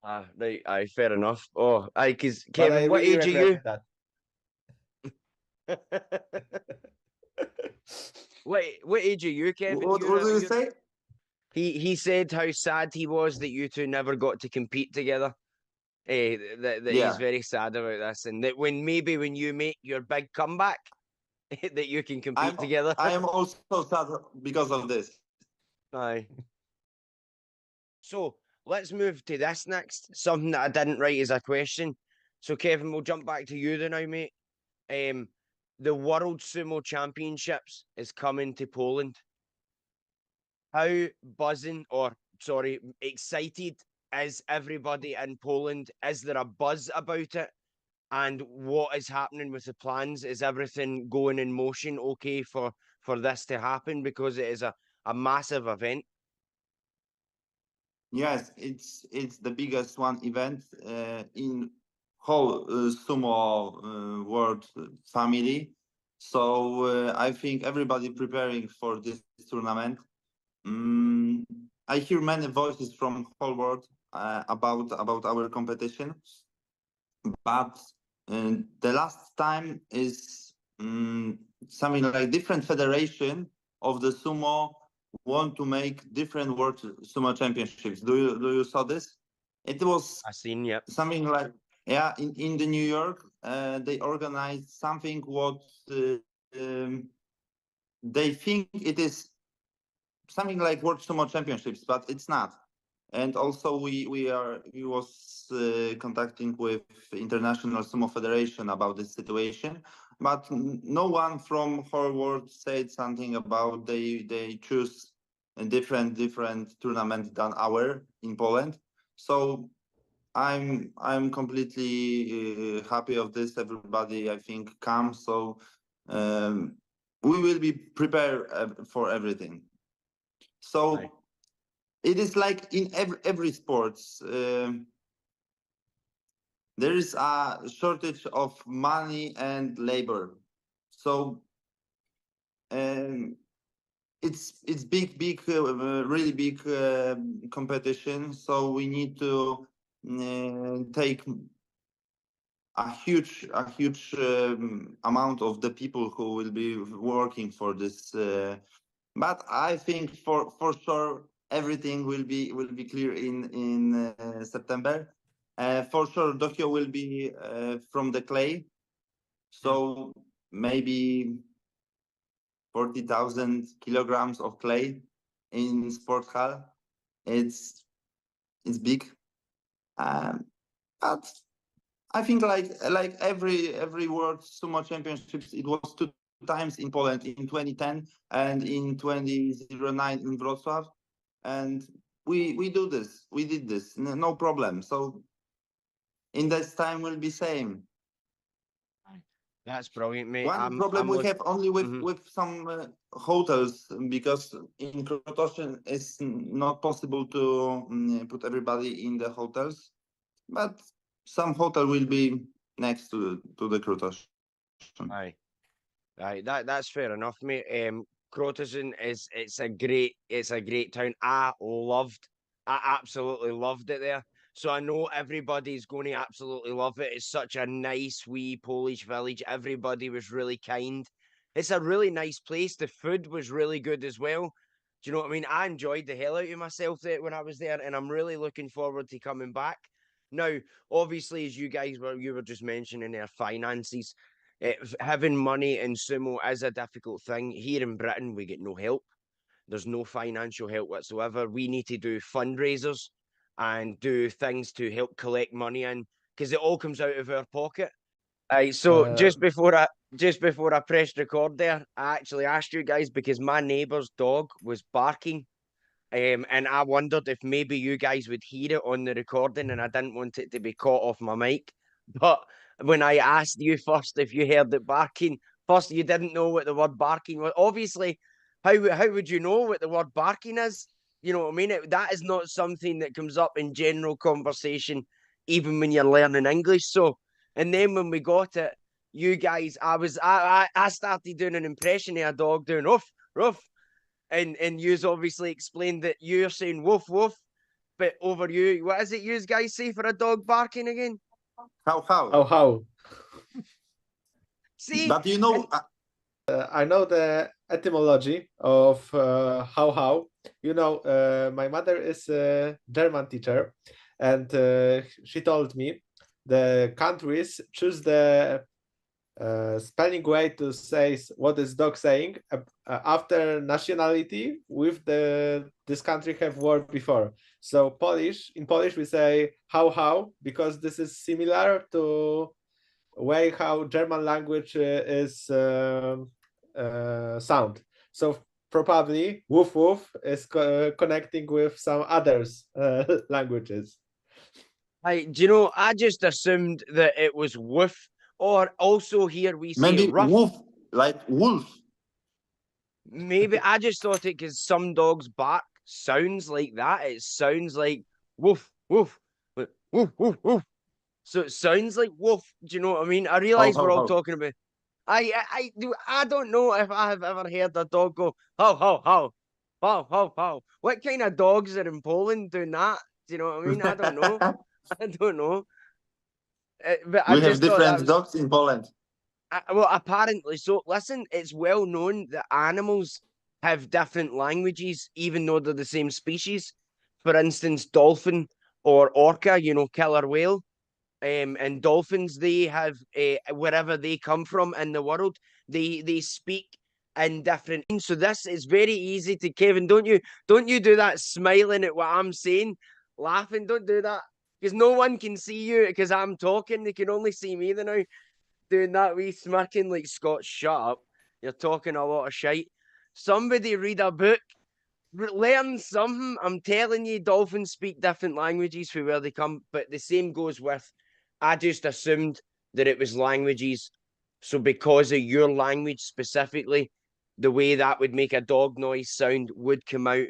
Right, fair enough. Oh, because Kevin, what age are you? What age are you, Kevin? What did you say? He said how sad he was that you two never got to compete together. That he's very sad about this, and that when you make your big comeback, that you can compete together. I am also sad because of this. Aye. So let's move to this next. Something that I didn't write as a question. So, Kevin, we'll jump back to you now, mate. The World Sumo Championships is coming to Poland. How buzzing, or sorry, excited is everybody in Poland? Is there a buzz about it? And what is happening with the plans? Is everything going in motion okay for this to happen? Because it is a massive event. Yes, it's the biggest one event in whole sumo world family. So I think everybody preparing for this tournament. I hear many voices from whole world about our competition, but the last time is something like different federation of the sumo want to make different world sumo championships. Do you saw this? It was I seen, yep. something like, yeah, in the New York they organized something what they think it is something like world sumo championships, but it's not. And also we was contacting with International Sumo Federation about this situation, but no one from whole world said something about they choose a different tournament than our in Poland. So I'm completely happy of this. Everybody I think comes, so we will be prepared for everything. So. Right. It is like in every sports. There is a shortage of money and labor, so it's big, really big competition. So we need to take a huge amount of the people who will be working for this. But I think for sure everything will be clear in September. For sure, Dohyo will be from the clay, so maybe 40,000 kilograms of clay in sport hall. It's big, but I think like every World Sumo Championships, it was 2 times in Poland, in 2010 and in 2009 in Wrocław. And we do this. We did this. No problem. So in this time will be same. That's brilliant, mate. One problem we have only with some hotels, because in Krotoshin it's not possible to put everybody in the hotels, but some hotel will be next to the Krotoshin. Aye. That's fair enough, mate. Krotosin it's a great town. I absolutely loved it there. So I know everybody's going to absolutely love it. It's such a nice wee Polish village. Everybody was really kind. It's a really nice place. The food was really good as well. Do you know what I mean? I enjoyed the hell out of myself there when I was there, and I'm really looking forward to coming back. Now, obviously, as you were just mentioning their finances, having money in sumo is a difficult thing. Here in Britain, we get no help. There's no financial help whatsoever. We need to do fundraisers and do things to help collect money in, because it all comes out of our pocket. So just before I pressed record there, I actually asked you guys because my neighbour's dog was barking. And I wondered if maybe you guys would hear it on the recording, and I didn't want it to be caught off my mic. But when I asked you first if you heard it barking, first you didn't know what the word barking was. Obviously, how would you know what the word barking is? You know what I mean? That is not something that comes up in general conversation, even when you're learning English. So, and then when we got it, you guys, I started doing an impression of a dog doing ruff, ruff. And yous obviously explained that you're saying woof woof, but over you, what is it yous guys say for a dog barking again? How? How? See, But you know, I know the etymology of how. You know, my mother is a German teacher, and she told me the countries choose the spelling way to say what is dog saying after nationality with this country have word before. So in Polish we say how because this is similar to way how German language is sound. So probably woof woof is connecting with some others languages. Do you know, I just assumed that it was woof, or also here we say Maybe rough. wolf, like wolf. Maybe I just thought it because some dogs bark sounds like that. It sounds like woof, woof, woof, woof, woof. So it sounds like woof. Do you know what I mean? I realize we're all talking about. I don't know if I have ever heard a dog go how how. What kind of dogs are in Poland doing that? Do you know what I mean? I don't know. I don't know. But I We have just thought that different was, dogs in Poland. well, apparently. So listen, it's well known that animals have different languages, even though they're the same species. For instance, dolphin or orca, you know, killer whale. And dolphins, they have wherever they come from in the world, they speak in different. So this is very easy to Kevin. Don't you do that smiling at what I'm saying, laughing. Don't do that because no one can see you because I'm talking. They can only see me now doing that wee smirking like Scott. Shut up! You're talking a lot of shite. Somebody read a book. Learn something. I'm telling you, dolphins speak different languages for where they come, but the same goes with. I just assumed that it was languages. So because of your language specifically, the way that would make a dog noise sound would come out.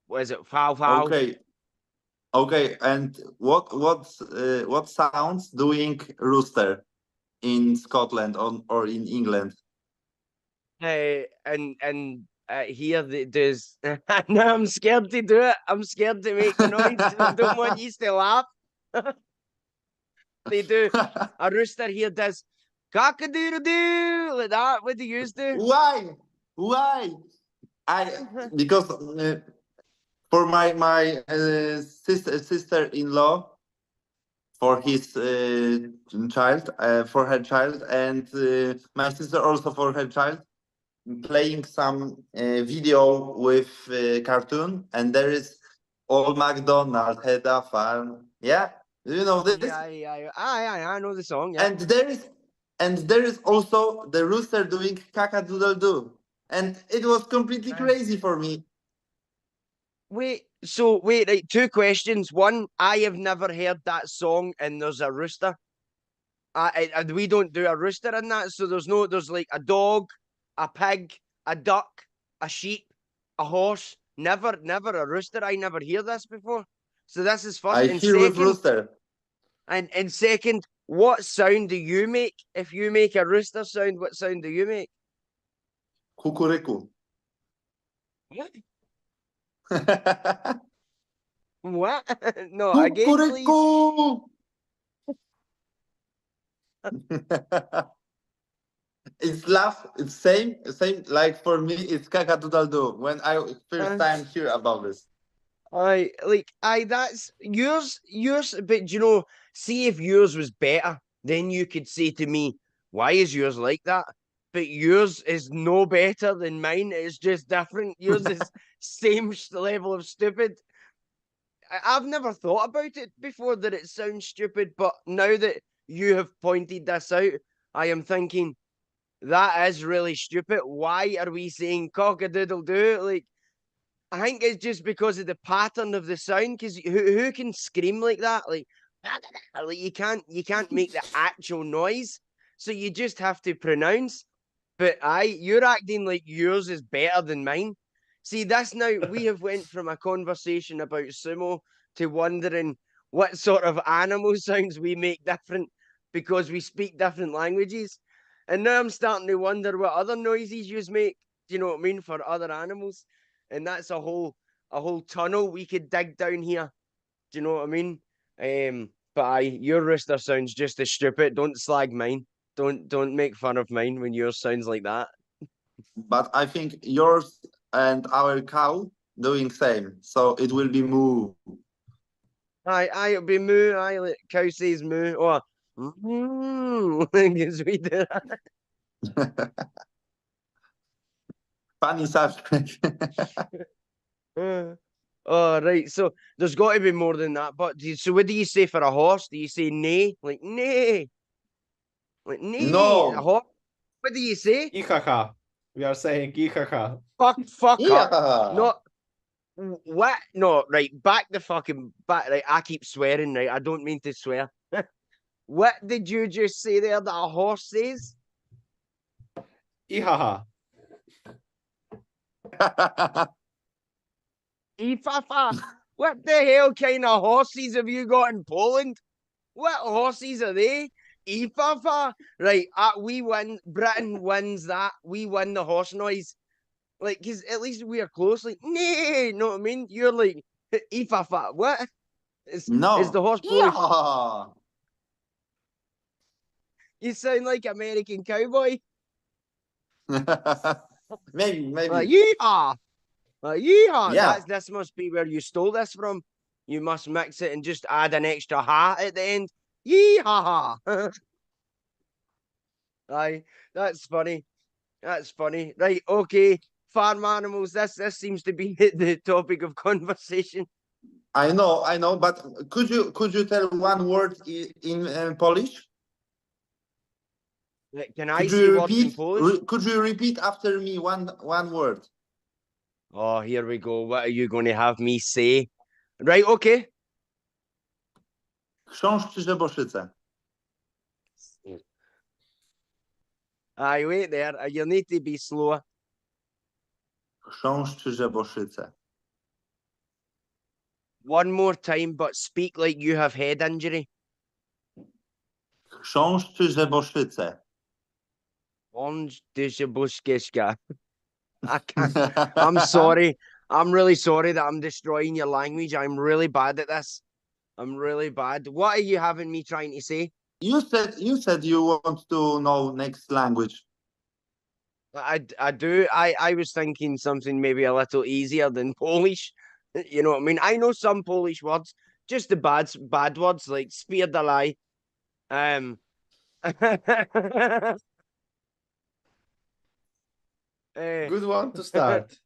Was it foul foul? Okay. And what sounds doing rooster in Scotland or in England? And here there's no, I'm scared to do it. I'm scared to make the noise. I don't want you to laugh. They do. A rooster here does cock-a-doodle-doo like that. What do you do? Why? Because for my sister-in-law, for his child, for her child, and my sister also for her child, playing some video with cartoon, and there is Old MacDonald had a farm. Yeah, do you know this? Yeah. I know the song. Yeah. And there is also the rooster doing cock-a-doodle-doo, and it was completely crazy for me. Wait, right, two questions. One, I have never heard that song, and there's a rooster. We don't do a rooster in that, so there's like a dog, a pig, a duck, a sheep, a horse. Never a rooster. I never hear this before. So this is first. I And hear with second, rooster. and second, what sound do you make? If you make a rooster sound, what sound do you make? Kukuryku. What? No, again, please. Kukuryku. It's same like for me it's cock-a-doodle-doo when I first time hear about this. That's yours, but you know, see if yours was better, then you could say to me, why is yours like that? But yours is no better than mine. It's just different. Yours is same level of stupid. I've never thought about it before that it sounds stupid, but now that you have pointed this out, I am thinking that is really stupid. Why are we saying cock-a-doodle-doo? Like, I think it's just because of the pattern of the sound. Because who can scream like that? Like you can't make the actual noise. So you just have to pronounce. But you're acting like yours is better than mine. See, that's now we have went from a conversation about sumo to wondering what sort of animal sounds we make different because we speak different languages. And now I'm starting to wonder what other noises you make. Do you know what I mean? For other animals. And that's a whole tunnel we could dig down here. Do you know what I mean? But your rooster sounds just as stupid. Don't slag mine. Don't make fun of mine when yours sounds like that. But I think yours and our cow doing same, so it will be moo. It'll be moo. Cow says moo. Or Because we did that. Funny subject. Oh, right. So there's got to be more than that. But so what do you say for a horse? Do you say neigh? Like neigh? Like neigh? A No. horse? What do you say? Ihaha. We are saying ihaha. Fuck up. Yeah. Not what? No, right. Back the fucking back. Right. I keep swearing. Right. I don't mean to swear. What did you just say there that a horse says? Ihaha. Ifafa. What the hell kind of horses have you got in Poland? What horses are they? Ifafa. Right. We win. Britain wins that. We win the horse noise. Like, because at least we are close. Like, nee, know what I mean? You're like, Ifafa. What? Is No. the horse Polish? Yeah. You sound like American cowboy. Maybe. Yeehaw. Yeehaw. Yeah. This must be where you stole this from. You must mix it and just add an extra ha at the end. Yeehaw. Aye, that's funny. That's funny. Right, okay. Farm animals. This seems to be the topic of conversation. I know, but could you tell one word in Polish? Can I Could say you words in repeat? Polish? Could you repeat after me one word? Oh, here we go. What are you going to have me say? Right, okay. Chrząszcz żeboszyce. Aye, wait there. You need to be slower. Chrząszcz żeboszyce. One more time, but speak like you have head injury. Chrząszcz żeboszyce. Orange dishabushkishka. I can't. I'm sorry. I'm really sorry that I'm destroying your language. I'm really bad at this. I'm really bad. What are you having me trying to say? You said you want to know next language. I do. I was thinking something maybe a little easier than Polish. You know what I mean? I know some Polish words, just the bad words like spierdalaj. Good one to start.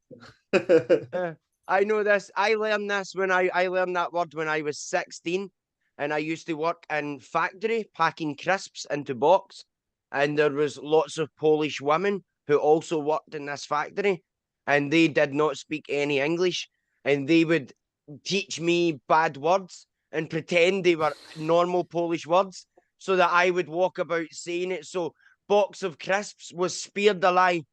I know this. I learned this when I learned that word when I was 16, and I used to work in factory packing crisps into box, and there was lots of Polish women who also worked in this factory, and they did not speak any English, and they would teach me bad words and pretend they were normal Polish words so that I would walk about saying it. So box of crisps was spierdalaj.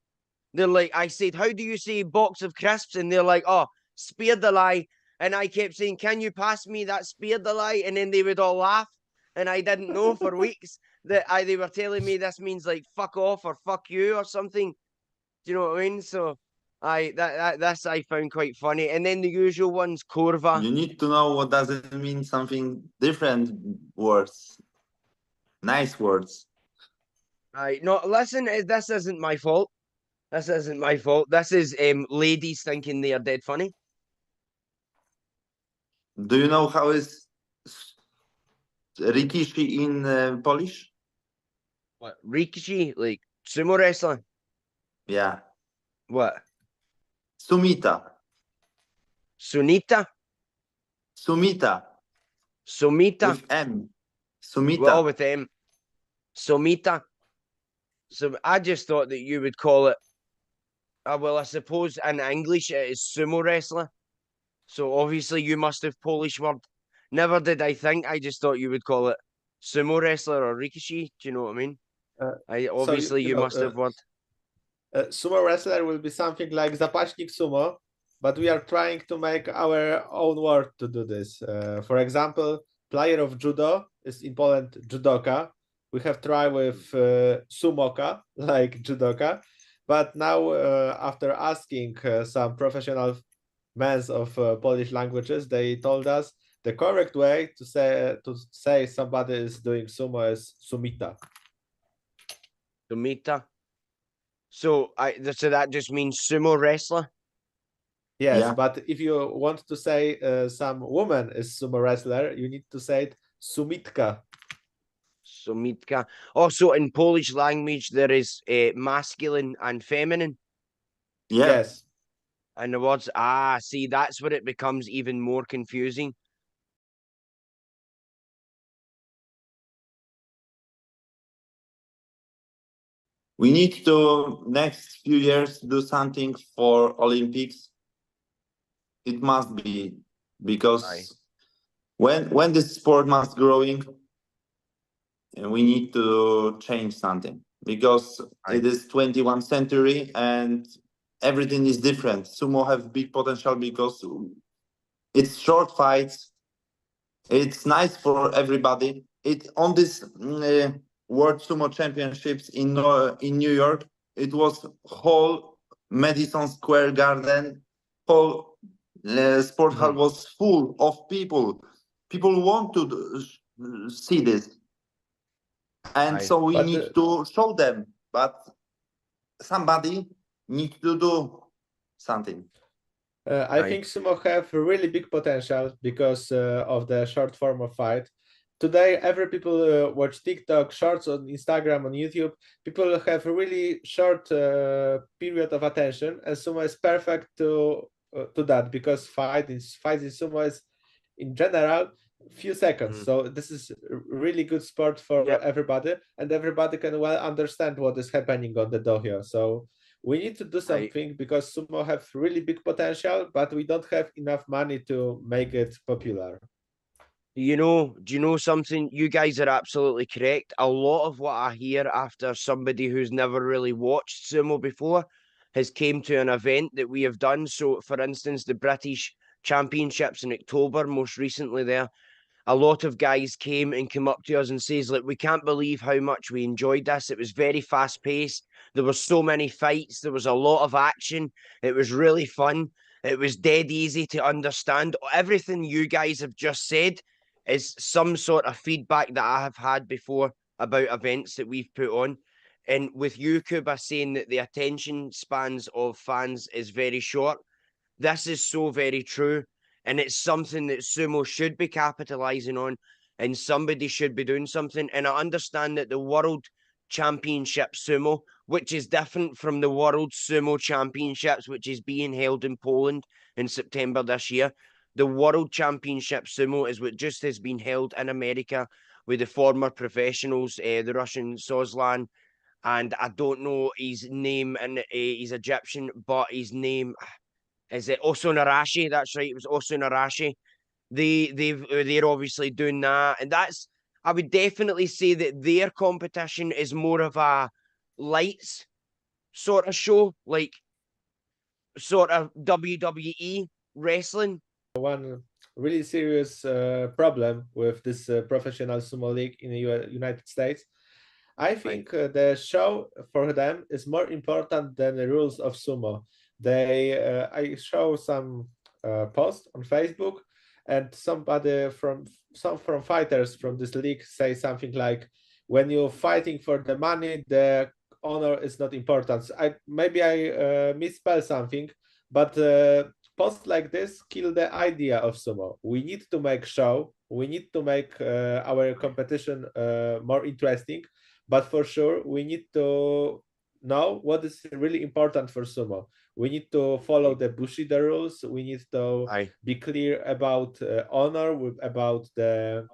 They're like, I said, how do you say box of crisps? And they're like, oh, spierdalaj. And I kept saying, can you pass me that spierdalaj? And then they would all laugh. And I didn't know for weeks that they were telling me this means like fuck off or fuck you or something. Do you know what I mean? So this I found quite funny. And then the usual ones, korva. You need to know what does it mean. Something different words, nice words. No, listen, this isn't my fault. This isn't my fault. This is ladies thinking they are dead funny. Do you know how is rikishi in Polish? What? Rikishi? Like sumo wrestling? Yeah. What? Sumita. Sunita? Sumita. Somita? With M. Sumita. Well, with them. Somita. So I just thought that you would call it. Well, I suppose in English it is sumo wrestler. So obviously you must have Polish word. Never did I think. I just thought you would call it sumo wrestler or rikishi. Do you know what I mean? Obviously you must have word. Sumo wrestler will be something like zapaśnik sumo, but we are trying to make our own word to do this. For example, player of judo is in Poland judoka. We have tried with sumoka, like judoka, but now after asking some professional men of Polish languages, they told us the correct way to say somebody is doing sumo is sumita. Sumita. So that just means sumo wrestler. Yes, Yeah. but if you want to say some woman is sumo wrestler, you need to say it sumitka. Somitka. Also, in Polish language, there is masculine and feminine. Yeah. Yes. And the words, see, that's where it becomes even more confusing. We need to next few years do something for Olympics. It must be, because when this sport must growing, we need to change something, because it is 21st century and everything is different. Sumo have big potential because it's short fights. It's nice for everybody. It on this World Sumo Championships in New York. It was whole Madison Square Garden. Whole sport hall was full of people. People want to see this, and so we need to show them. But somebody needs to do something. I think sumo have really big potential because of the short form of fight. Today, every people watch TikTok, shorts on Instagram, on YouTube. People have a really short period of attention, and sumo is perfect to that, because fight in sumo is in general few seconds. So this is a really good sport for everybody, and everybody can well understand what is happening on the dohyo. So we need to do something, because sumo have really big potential, but we don't have enough money to make it popular. Do you know something? You guys are absolutely correct. A lot of what I hear after somebody who's never really watched sumo before has came to an event that we have done. So, for instance, the British Championships in October, most recently there, a lot of guys came and come up to us and says, like, we can't believe how much we enjoyed this. It was very fast paced. There were so many fights. There was a lot of action. It was really fun. It was dead easy to understand. Everything you guys have just said is some sort of feedback that I have had before about events that we've put on. And with you, Kuba, saying that the attention spans of fans is very short, this is so very true. And it's something that sumo should be capitalizing on, and somebody should be doing something. And I understand that the World Championship Sumo, which is different from the World Sumo Championships, which is being held in Poland in September this year, the World Championship Sumo is what just has been held in America with the former professionals, the Russian Sozlan, and I don't know his name, and he's Egyptian, but his name is it Osunarashi? That's right, it was Osunarashi. They're obviously doing that, and that's, I would definitely say that their competition is more of a lights sort of show, like sort of WWE wrestling. One really serious problem with this professional sumo league in the United States, I think the show for them is more important than the rules of sumo. I show some post on Facebook, and somebody from fighters from this league say something like, when you're fighting for the money, the honor is not important. Maybe I misspell something, but posts like this kill the idea of sumo. We need to make show. We need to make our competition more interesting. But for sure, we need to know what is really important for sumo. We need to follow the Bushido rules. We need to be clear about honor, about the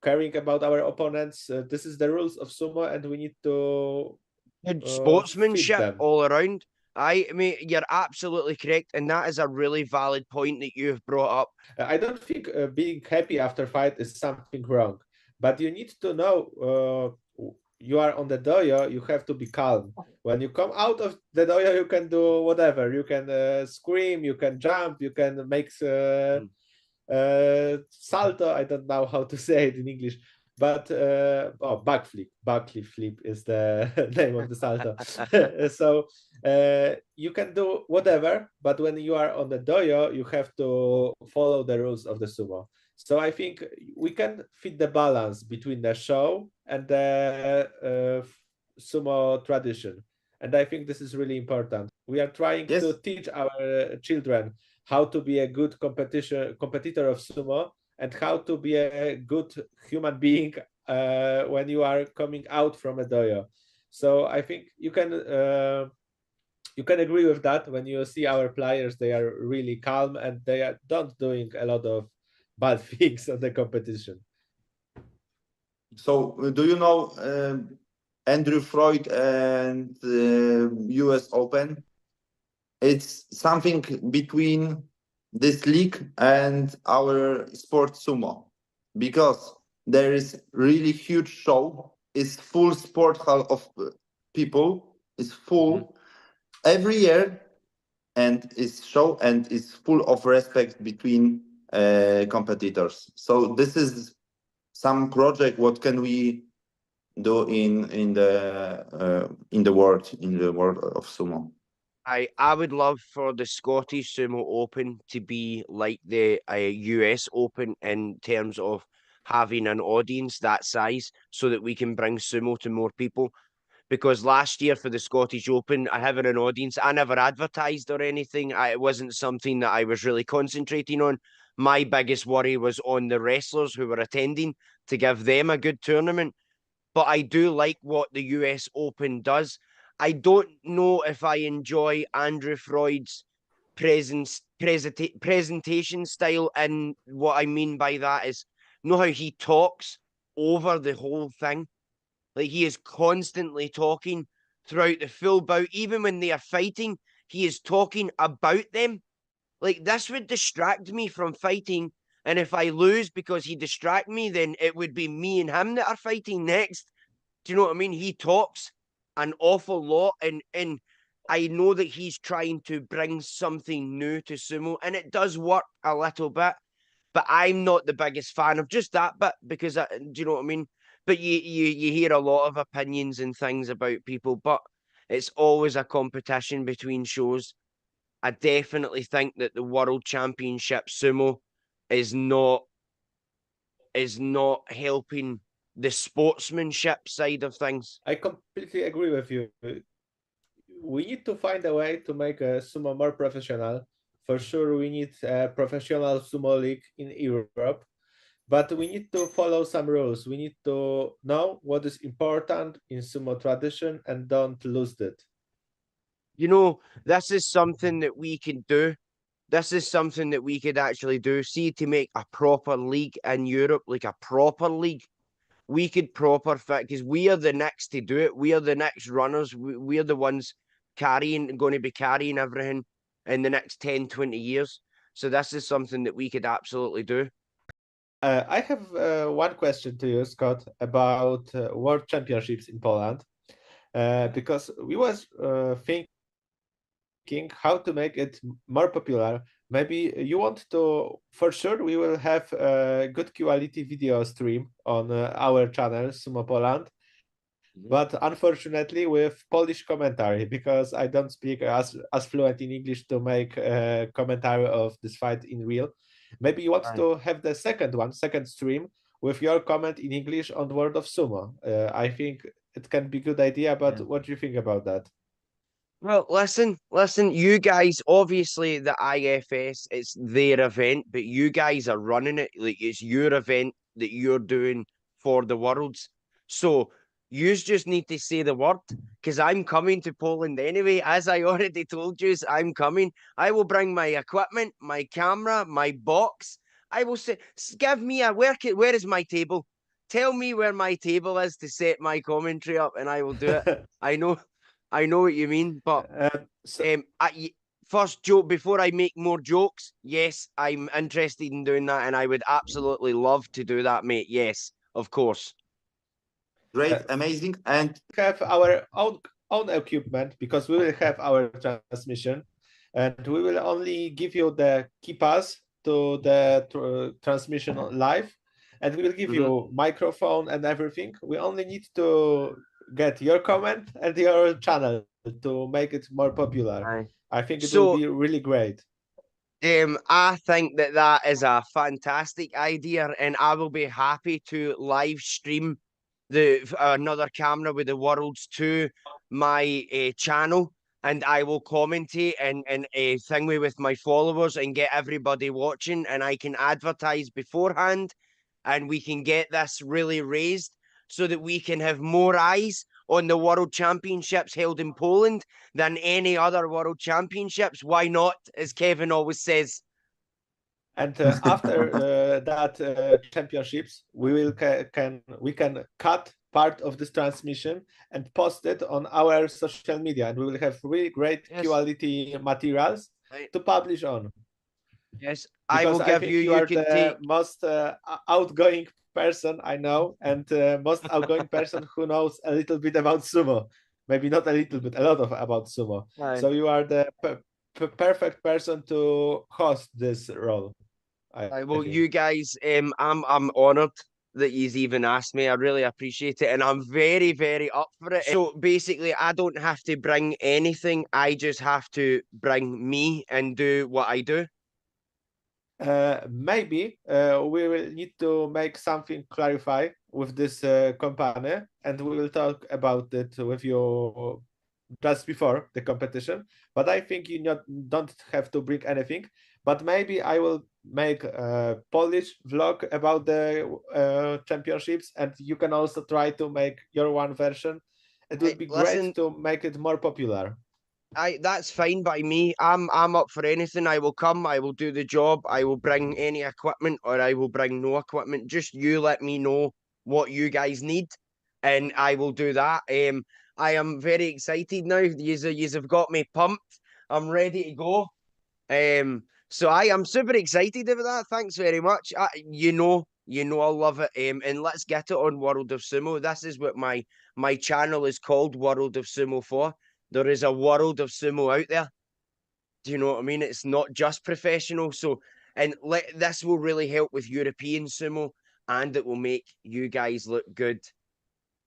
caring about our opponents. This is the rules of sumo, and we need to good sportsmanship all around. I mean, you're absolutely correct, and that is a really valid point that you've brought up. I don't think being happy after fight is something wrong, but you need to know you are on the dohyo, you have to be calm. When you come out of the dohyo, you can do whatever. You can scream, you can jump, you can make salto. I don't know how to say it in English, but backflip is the name of the salto. So you can do whatever, but when you are on the dohyo, you have to follow the rules of the sumo. So I think we can fit the balance between the show and the sumo tradition, and I think this is really important. We are trying to teach our children how to be a good competitor of sumo, and how to be a good human being when you are coming out from a dojo. So I think you can agree with that. When you see our players, they are really calm and they are not doing a lot of bad things on the competition. So, do you know Andrew Freud and US Open? It's something between this league and our sport sumo, because there is really huge show. It's full sport hall of people. It's full every year, and it's show and it's full of respect between competitors. So this is some project. What can we do in the world of sumo? I would love for the Scottish Sumo Open to be like the US Open in terms of having an audience that size, so that we can bring sumo to more people. Because last year for the Scottish Open, I having an audience, I never advertised or anything. It wasn't something that I was really concentrating on. My biggest worry was on the wrestlers who were attending, to give them a good tournament. But I do like what the US Open does. I don't know if I enjoy Andrew Freud's presentation style. And what I mean by that is, know how he talks over the whole thing? Like, he is constantly talking throughout the full bout. Even when they are fighting, he is talking about them. Like, this would distract me from fighting. And if I lose because he distract me, then it would be me and him that are fighting next. Do you know what I mean? He talks an awful lot, and I know that he's trying to bring something new to sumo, and it does work a little bit. But I'm not the biggest fan of just that bit, because do you know what I mean? But you hear a lot of opinions and things about people, but it's always a competition between shows. I definitely think that the World Championship Sumo is not helping the sportsmanship side of things. I completely agree with you. We need to find a way to make a sumo more professional. For sure, we need a professional sumo league in Europe, but we need to follow some rules. We need to know what is important in sumo tradition and don't lose it. You know, this is something that we can do. This is something that we could actually do. See, to make a proper league in Europe, like a proper league, we could proper fit, because we are the next to do it. We are the next runners. We are the ones going to be carrying everything in the next 10, 20 years. So this is something that we could absolutely do. I have one question to you, Scott, about World Championships in Poland, because we was thinking how to make it more popular. Maybe you want to, for sure, we will have a good quality video stream on our channel, Sumo Poland, but unfortunately with Polish commentary, because I don't speak as fluent in English to make a commentary of this fight in real. Maybe you want to have the second stream with your comment in English on the World of Sumo. I think it can be a good idea, but what do you think about that? Well, listen, you guys, obviously the IFS, it's their event, but you guys are running it. Like, it's your event that you're doing for the Worlds. So you just need to say the word, because I'm coming to Poland anyway. As I already told you, I'm coming. I will bring my equipment, my camera, my box. I will say, give me where is my table? Tell me where my table is to set my commentary up, and I will do it. I know what you mean, but first joke before I make more jokes. Yes, I'm interested in doing that, and I would absolutely love to do that, mate. Yes, of course. Great, amazing, and have our own equipment, because we will have our transmission, and we will only give you the key pass to the transmission live, and we will give you microphone and everything. We only need to get your comment and your channel to make it more popular. I think it will be really great. I think that is a fantastic idea, and I will be happy to live stream another camera with the Worlds to my channel. and I will commentate and a thingy with my followers and get everybody watching, and I can advertise beforehand, and we can get this really raised so that we can have more eyes on the World Championships held in Poland than any other World Championships. Why not, as Kevin always says. And after that championships, we can cut part of this transmission and post it on our social media, and we will have really great quality materials to publish on. Yes, because I will give think you. You are the most outgoing person I know, and most outgoing person who knows a little bit about sumo. Maybe not a little bit, a lot of about sumo. So you are the perfect person to host this role. Well, you guys, I'm honored that you've even asked me. I really appreciate it, and I'm very, very up for it. So basically, I don't have to bring anything. I just have to bring me and do what I do. Maybe we will need to make something clarify with this company, and we will talk about it with you just before the competition. But I think you don't have to bring anything. But maybe I will make a Polish vlog about the championships, and you can also try to make your one version. It would be great to make it more popular. That's fine by me. I'm up for anything. I will come. I will do the job. I will bring any equipment, or I will bring no equipment. Just you let me know what you guys need, and I will do that. I am very excited now. You have got me pumped. I'm ready to go. So I am super excited about that. Thanks very much. You know I love it. And let's get it on World of Sumo. This is what my channel is called, World of Sumo for. There is a world of sumo out there. Do you know what I mean? It's not just professional. So, and this will really help with European sumo, and it will make you guys look good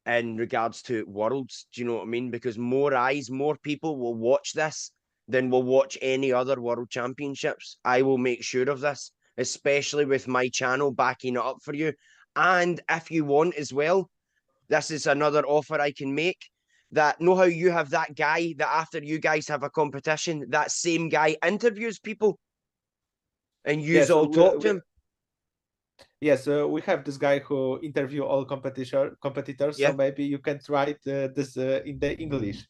in regards to worlds. Do you know what I mean? Because more eyes, more people will watch this than will watch any other world championships. I will make sure of this, especially with my channel backing it up for you. And if you want as well, this is another offer I can make. That know how you have that guy that after you guys have a competition, that same guy interviews people and you all talk to him. Yes, we have this guy who interview all competitors. So maybe you can try this in the English.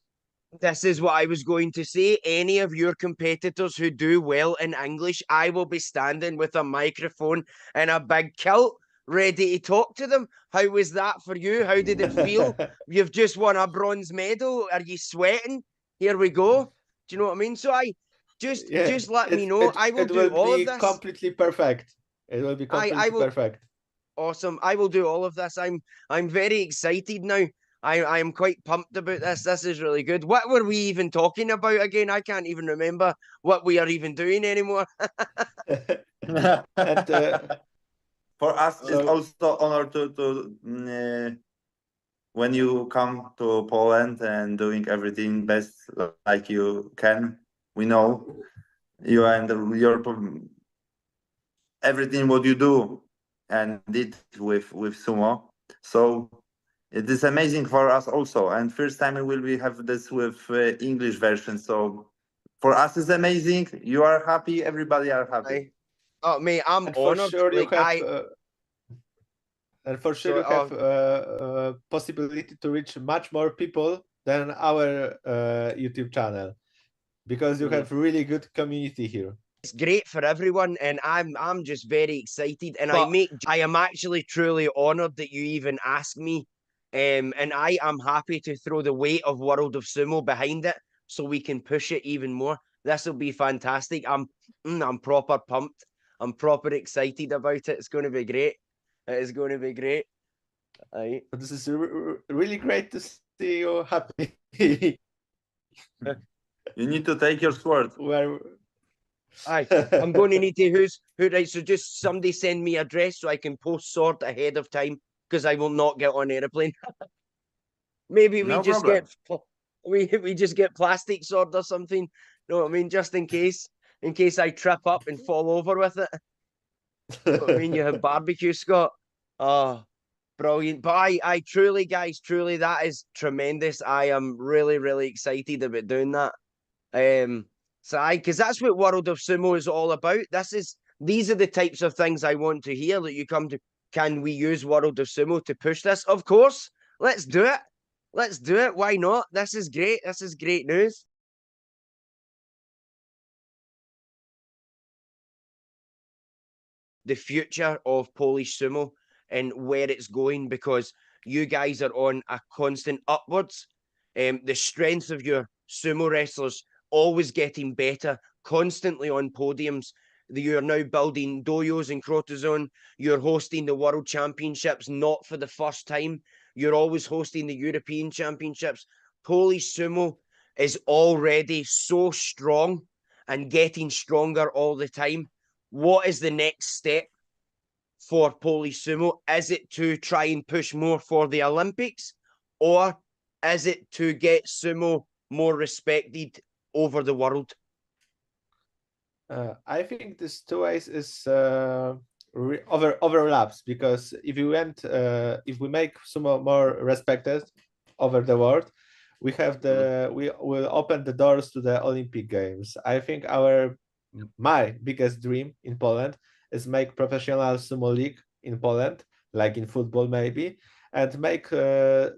This is what I was going to say. Any of your competitors who do well in English, I will be standing with a microphone and a big kilt ready to talk to them. How was that for you? How did it feel? You've just won a bronze medal. Are you sweating? Here we go. Do you know what I mean? So just let me know. I will do all of this. Completely perfect. It will be completely perfect. Awesome. I will do all of this. I'm very excited now. I am quite pumped about this. This is really good. What were we even talking about again? I can't even remember what we are even doing anymore. And, for us, it's also honor to when you come to Poland and doing everything best like you can. We know you and your everything what you do and did with sumo. So it is amazing for us also. And first time we will have this with English version. So for us it's amazing. You are happy. Everybody are happy. Oh, mate, I'm honored. Sure and for sure you have possibility to reach much more people than our YouTube channel, because you have really good community here. It's great for everyone, and I'm just very excited. And I am actually truly honored that you even asked me. And I am happy to throw the weight of World of Sumo behind it so we can push it even more. This will be fantastic. I'm proper pumped. I'm proper excited about it. It's going to be great. It is going to be great. This is really great to see you happy. You need to take your sword. I'm going to need to right. So just somebody send me address so I can post sword ahead of time, because I will not get on airplane. Maybe we we just get plastic sword or something. Know what I mean? Just in case I trip up and fall over with it. Know what I mean? You have barbecue, Scott. Oh, brilliant. But I truly, guys, that is tremendous. I am really, really excited about doing that. Because that's what World of Sumo is all about. These are the types of things I want to hear that you come to. Can we use World of Sumo to push this? Of course. Let's do it. Let's do it. Why not? This is great. This is great news. The future of Polish sumo and where it's going, because you guys are on a constant upwards. The strength of your sumo wrestlers always getting better, constantly on podiums. You're now building dohyos in Crotozone. You're hosting the World Championships, not for the first time. You're always hosting the European Championships. Polish sumo is already so strong and getting stronger all the time. What is the next step for Polish sumo? Is it to try and push more for the Olympics, or is it to get sumo more respected over the world? I think this two ways is overlaps, because if we make sumo more respected over the world, we will open the doors to the Olympic Games. I think my biggest dream in Poland is make professional sumo league in Poland, like in football maybe, and make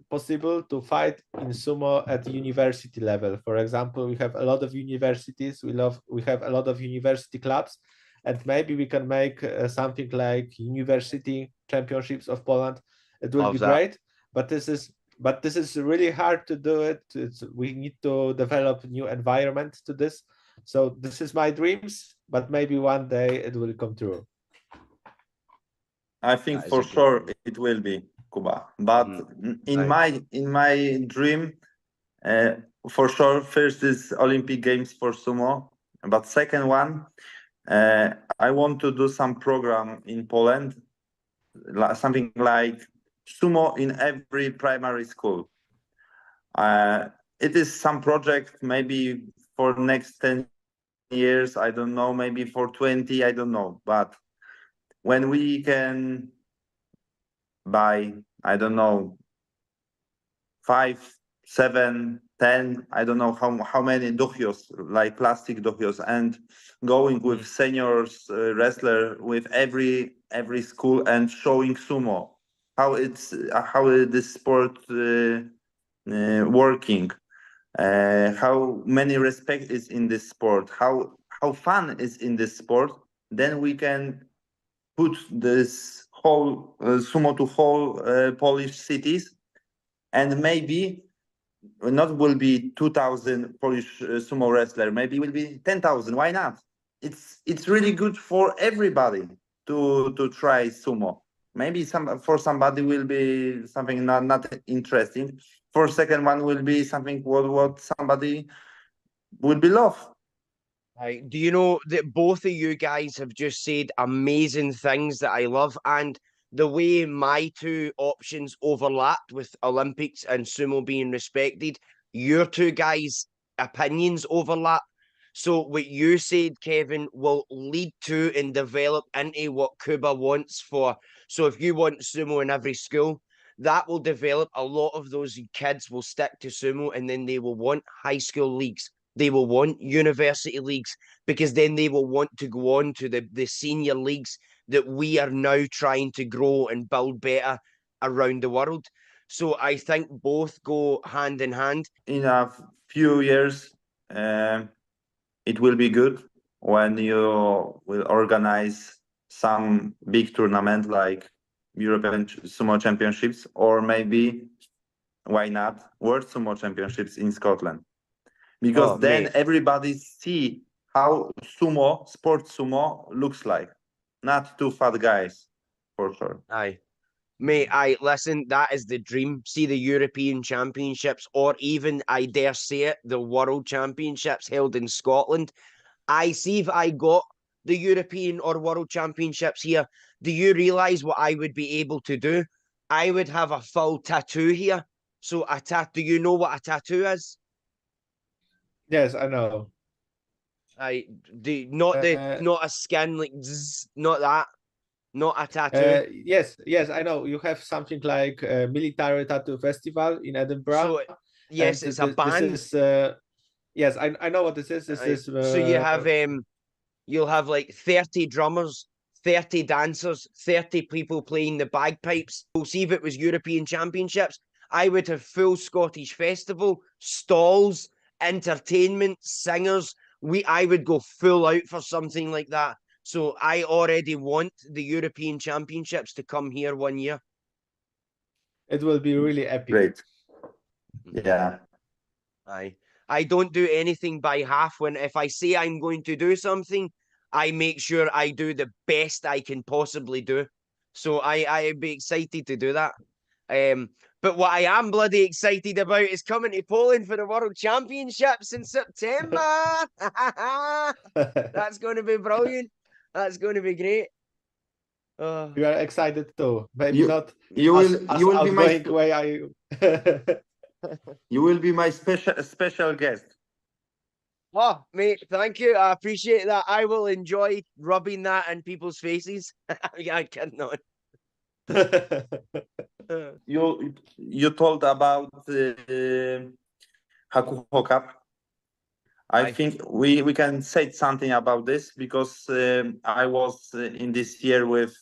possible to fight in sumo at university level. For example, we have a lot of universities. We have a lot of university clubs, and maybe we can make something like university championships of Poland. It will be great, but this is really hard to do it. We need to develop new environment to this. So this is my dreams, but maybe one day it will come true. I think for sure it will be, Kuba. But in my dream, for sure, first is Olympic Games for sumo. But second one, I want to do some program in Poland, something like sumo in every primary school. It is some project maybe for next 10 years, I don't know, maybe for 20, I don't know. But when we can buy, I don't know, 5, 7, 10, I don't know how many dohyos, like plastic dohyos, and going with seniors wrestler with every school and showing sumo, how this sport working, how many respect is in this sport, how fun is in this sport, then we can put this whole sumo to whole Polish cities, and maybe not will be 2,000 Polish sumo wrestler, maybe it will be 10,000. Why not? It's really good for everybody to try sumo. Maybe for somebody will be something not interesting. For second one will be something what somebody would be love. Do you know that both of you guys have just said amazing things that I love, and the way my two options overlapped with Olympics and sumo being respected, your two guys' opinions overlap. So what you said, Kevin, will lead to and develop into what Kuba wants for. So if you want sumo in every school, that will develop. A lot of those kids will stick to sumo, and then they will want high school leagues. They will want university leagues, because then they will want to go on to the senior leagues that we are now trying to grow and build better around the world. So I think both go hand in hand. In a few years, it will be good when you will organize some big tournament like European Sumo Championships, or maybe, why not, World Sumo Championships in Scotland. Because then everybody see how sports sumo looks like. Not two fat guys, for sure. Mate, listen, that is the dream. See the European Championships, or even, I dare say it, the World Championships held in Scotland. I see if I got the European or World Championships here, do you realise what I would be able to do? I would have a full tattoo here. So do you know what a tattoo is? Yes, I know. Not a skin, like not that. Not a tattoo. Yes, I know. You have something like a military tattoo festival in Edinburgh. So, yes, it's a band. Yes, I know what this is. This is So you have you'll have like 30 drummers, 30 dancers, 30 people playing the bagpipes. We'll see if it was European Championships. I would have full Scottish festival, stalls, entertainment, singers. I would go full out for something like that. So I already want the European Championships to come here one year. it will be really epic. Great. Yeah. I don't do anything by half. When if I say I'm going to do something, I make sure I do the best I can possibly do. So I'd be excited to do that. But what I am bloody excited about is coming to Poland for the World Championships in September. That's going to be brilliant. That's going to be great. We are excited too. Maybe You- not You as, will as you will be my outgoing way I you will be my special guest. Oh, mate, thank you. I appreciate that. I will enjoy rubbing that in people's faces. Yeah, I cannot. You told about Hakuho Cup. I Aye. think we can say something about this because I was in this year with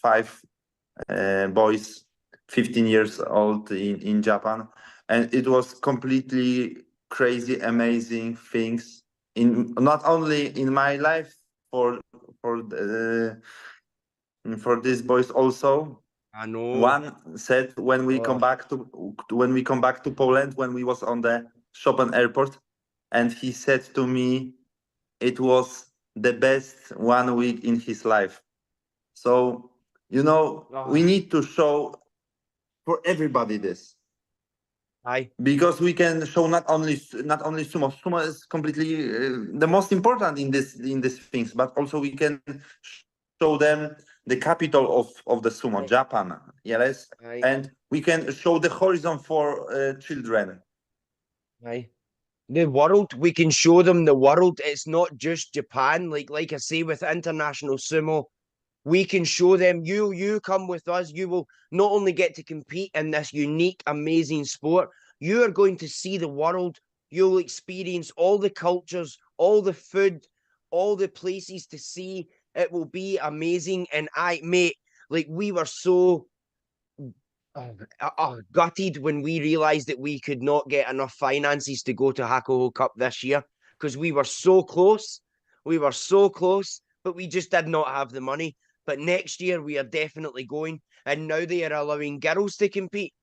5 boys, 15 years old in Japan, and it was completely crazy, amazing things in not only in my life for for these boys also. I know. One said when we come back to Poland, when we was on the Chopin airport, and he said to me it was the best 1 week in his life. So we need to show for everybody this, Aye. because we can show not only sumo. Sumo is completely the most important in these things, but also we can show them the capital of the sumo, Aye. Japan. Yes, Aye. and we can show the horizon for children. Aye. The world, we can show them the world. It's not just Japan. Like I say, with international sumo, we can show them, you come with us, you will not only get to compete in this unique, amazing sport, you are going to see the world. You'll experience all the cultures, all the food, all the places to see. It will be amazing. And mate, like we were so gutted when we realized that we could not get enough finances to go to Hakuho Cup this year, because we were so close. We were so close, but we just did not have the money. But next year we are definitely going, and now they are allowing girls to compete.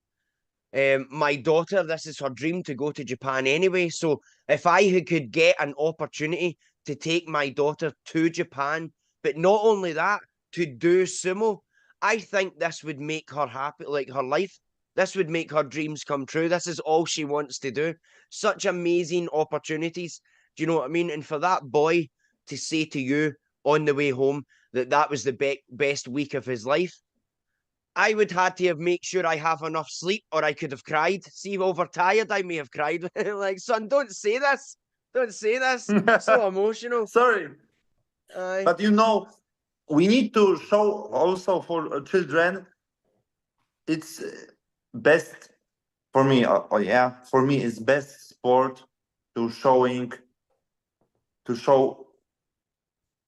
My daughter, this is her dream to go to Japan anyway. So if I could get an opportunity to take my daughter to Japan, but not only that, to do sumo, I think this would make her happy, like her life. This would make her dreams come true. This is all she wants to do. Such amazing opportunities. Do you know what I mean? And for that boy to say to you on the way home that was the best week of his life, I would had to have make sure I have enough sleep, or I could have cried. See, overtired, I may have cried. Like, son, don't say this. Don't say this. So emotional. Sorry, Aye. but we need to show also for children. It's best for me. For me, it's best sport to show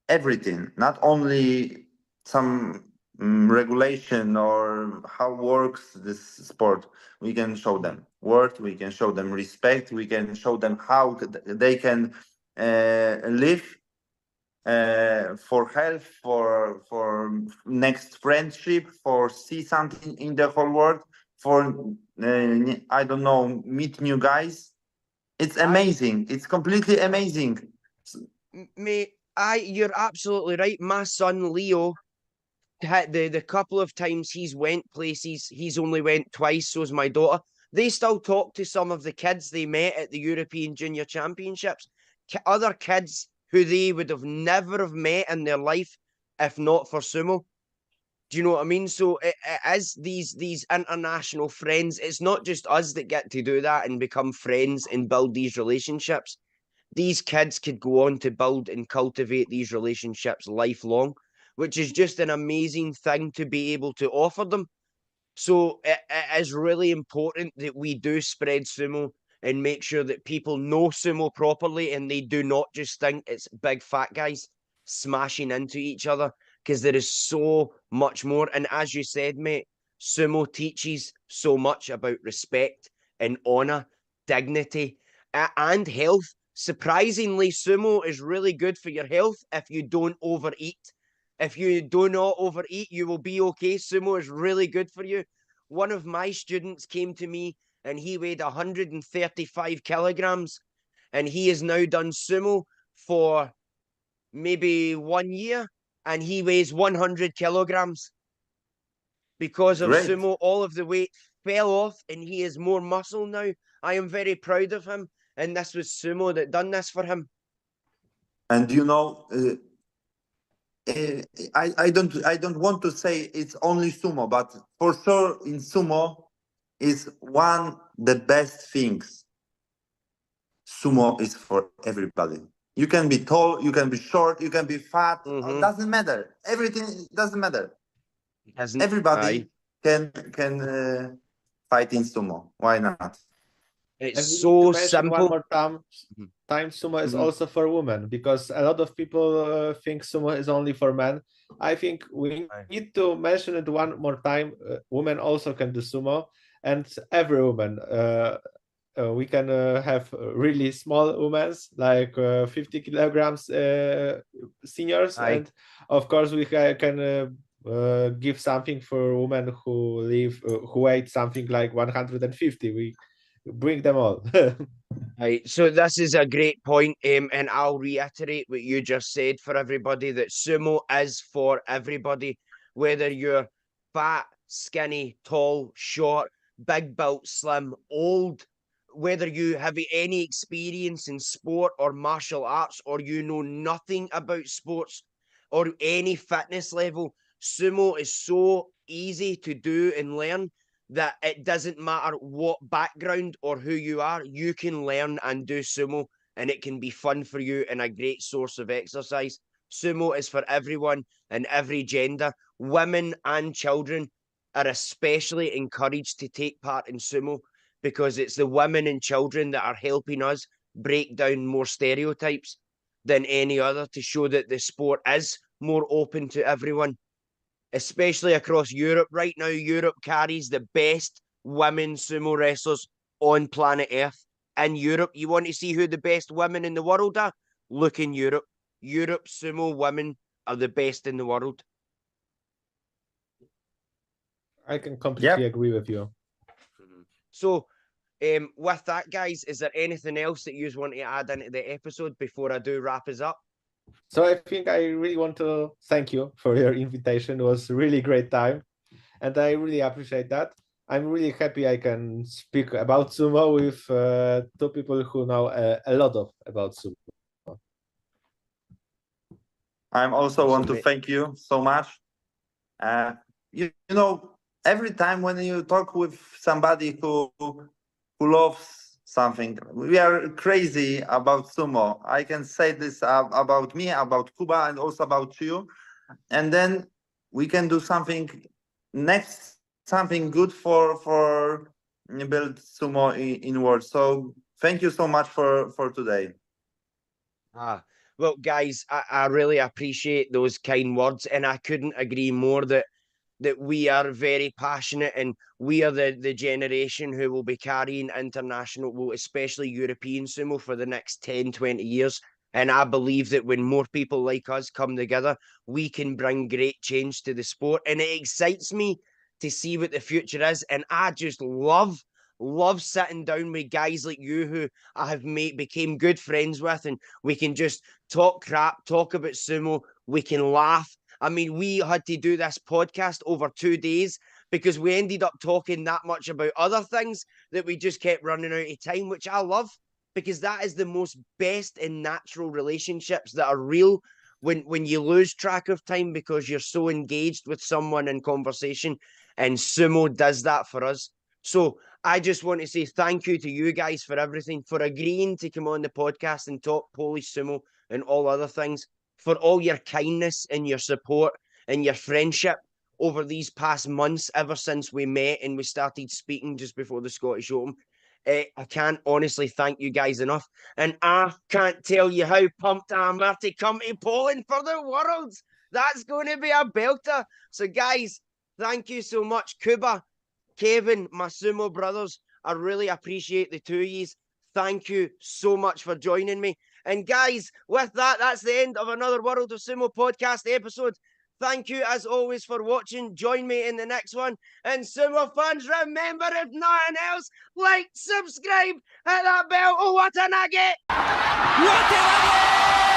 everything, not only some regulation or how works this sport. We can show them worth, we can show them respect, we can show them how they can live for health, for next friendship, for see something in the whole world, for I don't know, meet new guys. It's amazing. It's completely amazing. Mate, you're absolutely right. My son Leo, the couple of times he's went places, he's only went twice. So's my daughter. They still talk to some of the kids they met at the European Junior Championships. Other kids who they would have never have met in their life if not for sumo. Do you know what I mean? So as these international friends, it's not just us that get to do that and become friends and build these relationships. These kids could go on to build and cultivate these relationships lifelong, which is just an amazing thing to be able to offer them. So it is really important that we do spread sumo and make sure that people know sumo properly and they do not just think it's big fat guys smashing into each other, because there is so much more. And as you said, mate, sumo teaches so much about respect and honor, dignity, and health. Surprisingly, sumo is really good for your health if you don't overeat. If you do not overeat, you will be okay. Sumo is really good for you. One of my students came to me and he weighed 135 kilograms, and he has now done sumo for maybe 1 year, and he weighs 100 kilograms. Because of Great. sumo, all of the weight fell off and he is more muscle now. I am very proud of him, and this was sumo that done this for him. And I don't want to say it's only sumo, but for sure in sumo is one the best things. Sumo is for everybody. You can be tall, you can be short, you can be fat. Mhm. Doesn't matter. Everything doesn't matter. Hasn't Everybody can fight in sumo. Why not? It's And we need so to mention one simple. more time, Mhm. sumo is Mhm. also for women, because a lot of people think sumo is only for men. I think we Aye. need to mention it one more time. Women also can do sumo, and every woman. We can have really small women, like 50 kilograms seniors, Aye. and of course we can give something for women who weigh something like 150. We bring them all. Right, so this is a great point, and I'll reiterate what you just said for everybody, that sumo is for everybody, whether you're fat, skinny, tall, short, big built, slim, old, whether you have any experience in sport or martial arts, or you know nothing about sports or any fitness level. Sumo is so easy to do and learn that it doesn't matter what background or who you are, you can learn and do sumo, and it can be fun for you and a great source of exercise. Sumo is for everyone and every gender. Women and children are especially encouraged to take part in sumo, because it's the women and children that are helping us break down more stereotypes than any other, to show that the sport is more open to everyone, especially across Europe. Right now, Europe carries the best women sumo wrestlers on planet Earth. In Europe, you want to see who the best women in the world are? Look in Europe. Europe sumo women are the best in the world. I can completely agree with you. So, with that, guys, is there anything else that you want to add into the episode before I do wrap us up? So I think I really want to thank you for your invitation. It was a really great time, and I really appreciate that. I'm really happy I can speak about sumo with two people who know a lot about sumo. I also want to thank you so much. You know, every time when you talk with somebody who loves something, we are crazy about sumo. I can say this about me, about Kuba, and also about you. And then we can do something next, something good for build sumo in world. So thank you so much for today. Well, guys, I really appreciate those kind words, and I couldn't agree more that we are very passionate, and we are the generation who will be carrying international, well, especially European sumo for the next 10, 20 years. And I believe that when more people like us come together, we can bring great change to the sport. And it excites me to see what the future is. And I just love sitting down with guys like you who I have became good friends with, and we can just talk crap, talk about sumo, we can laugh. I mean, we had to do this podcast over 2 days because we ended up talking that much about other things that we just kept running out of time, which I love, because that is the most best and natural relationships that are real, when you lose track of time because you're so engaged with someone in conversation. And sumo does that for us. So I just want to say thank you to you guys for everything, for agreeing to come on the podcast and talk Polish sumo and all other things, for all your kindness and your support and your friendship over these past months, ever since we met and we started speaking just before the Scottish Open. I can't honestly thank you guys enough. And I can't tell you how pumped I am to come to Poland for the Worlds. That's going to be a belter. So, guys, thank you so much. Kuba, Kevin, my sumo brothers, I really appreciate the two of yous. Thank you so much for joining me. And guys, with that, that's the end of another World of Sumo podcast episode. Thank you, as always, for watching. Join me in the next one. And Sumo fans, remember, if nothing else, like, subscribe, hit that bell. Oh, what a nugget! What a nugget!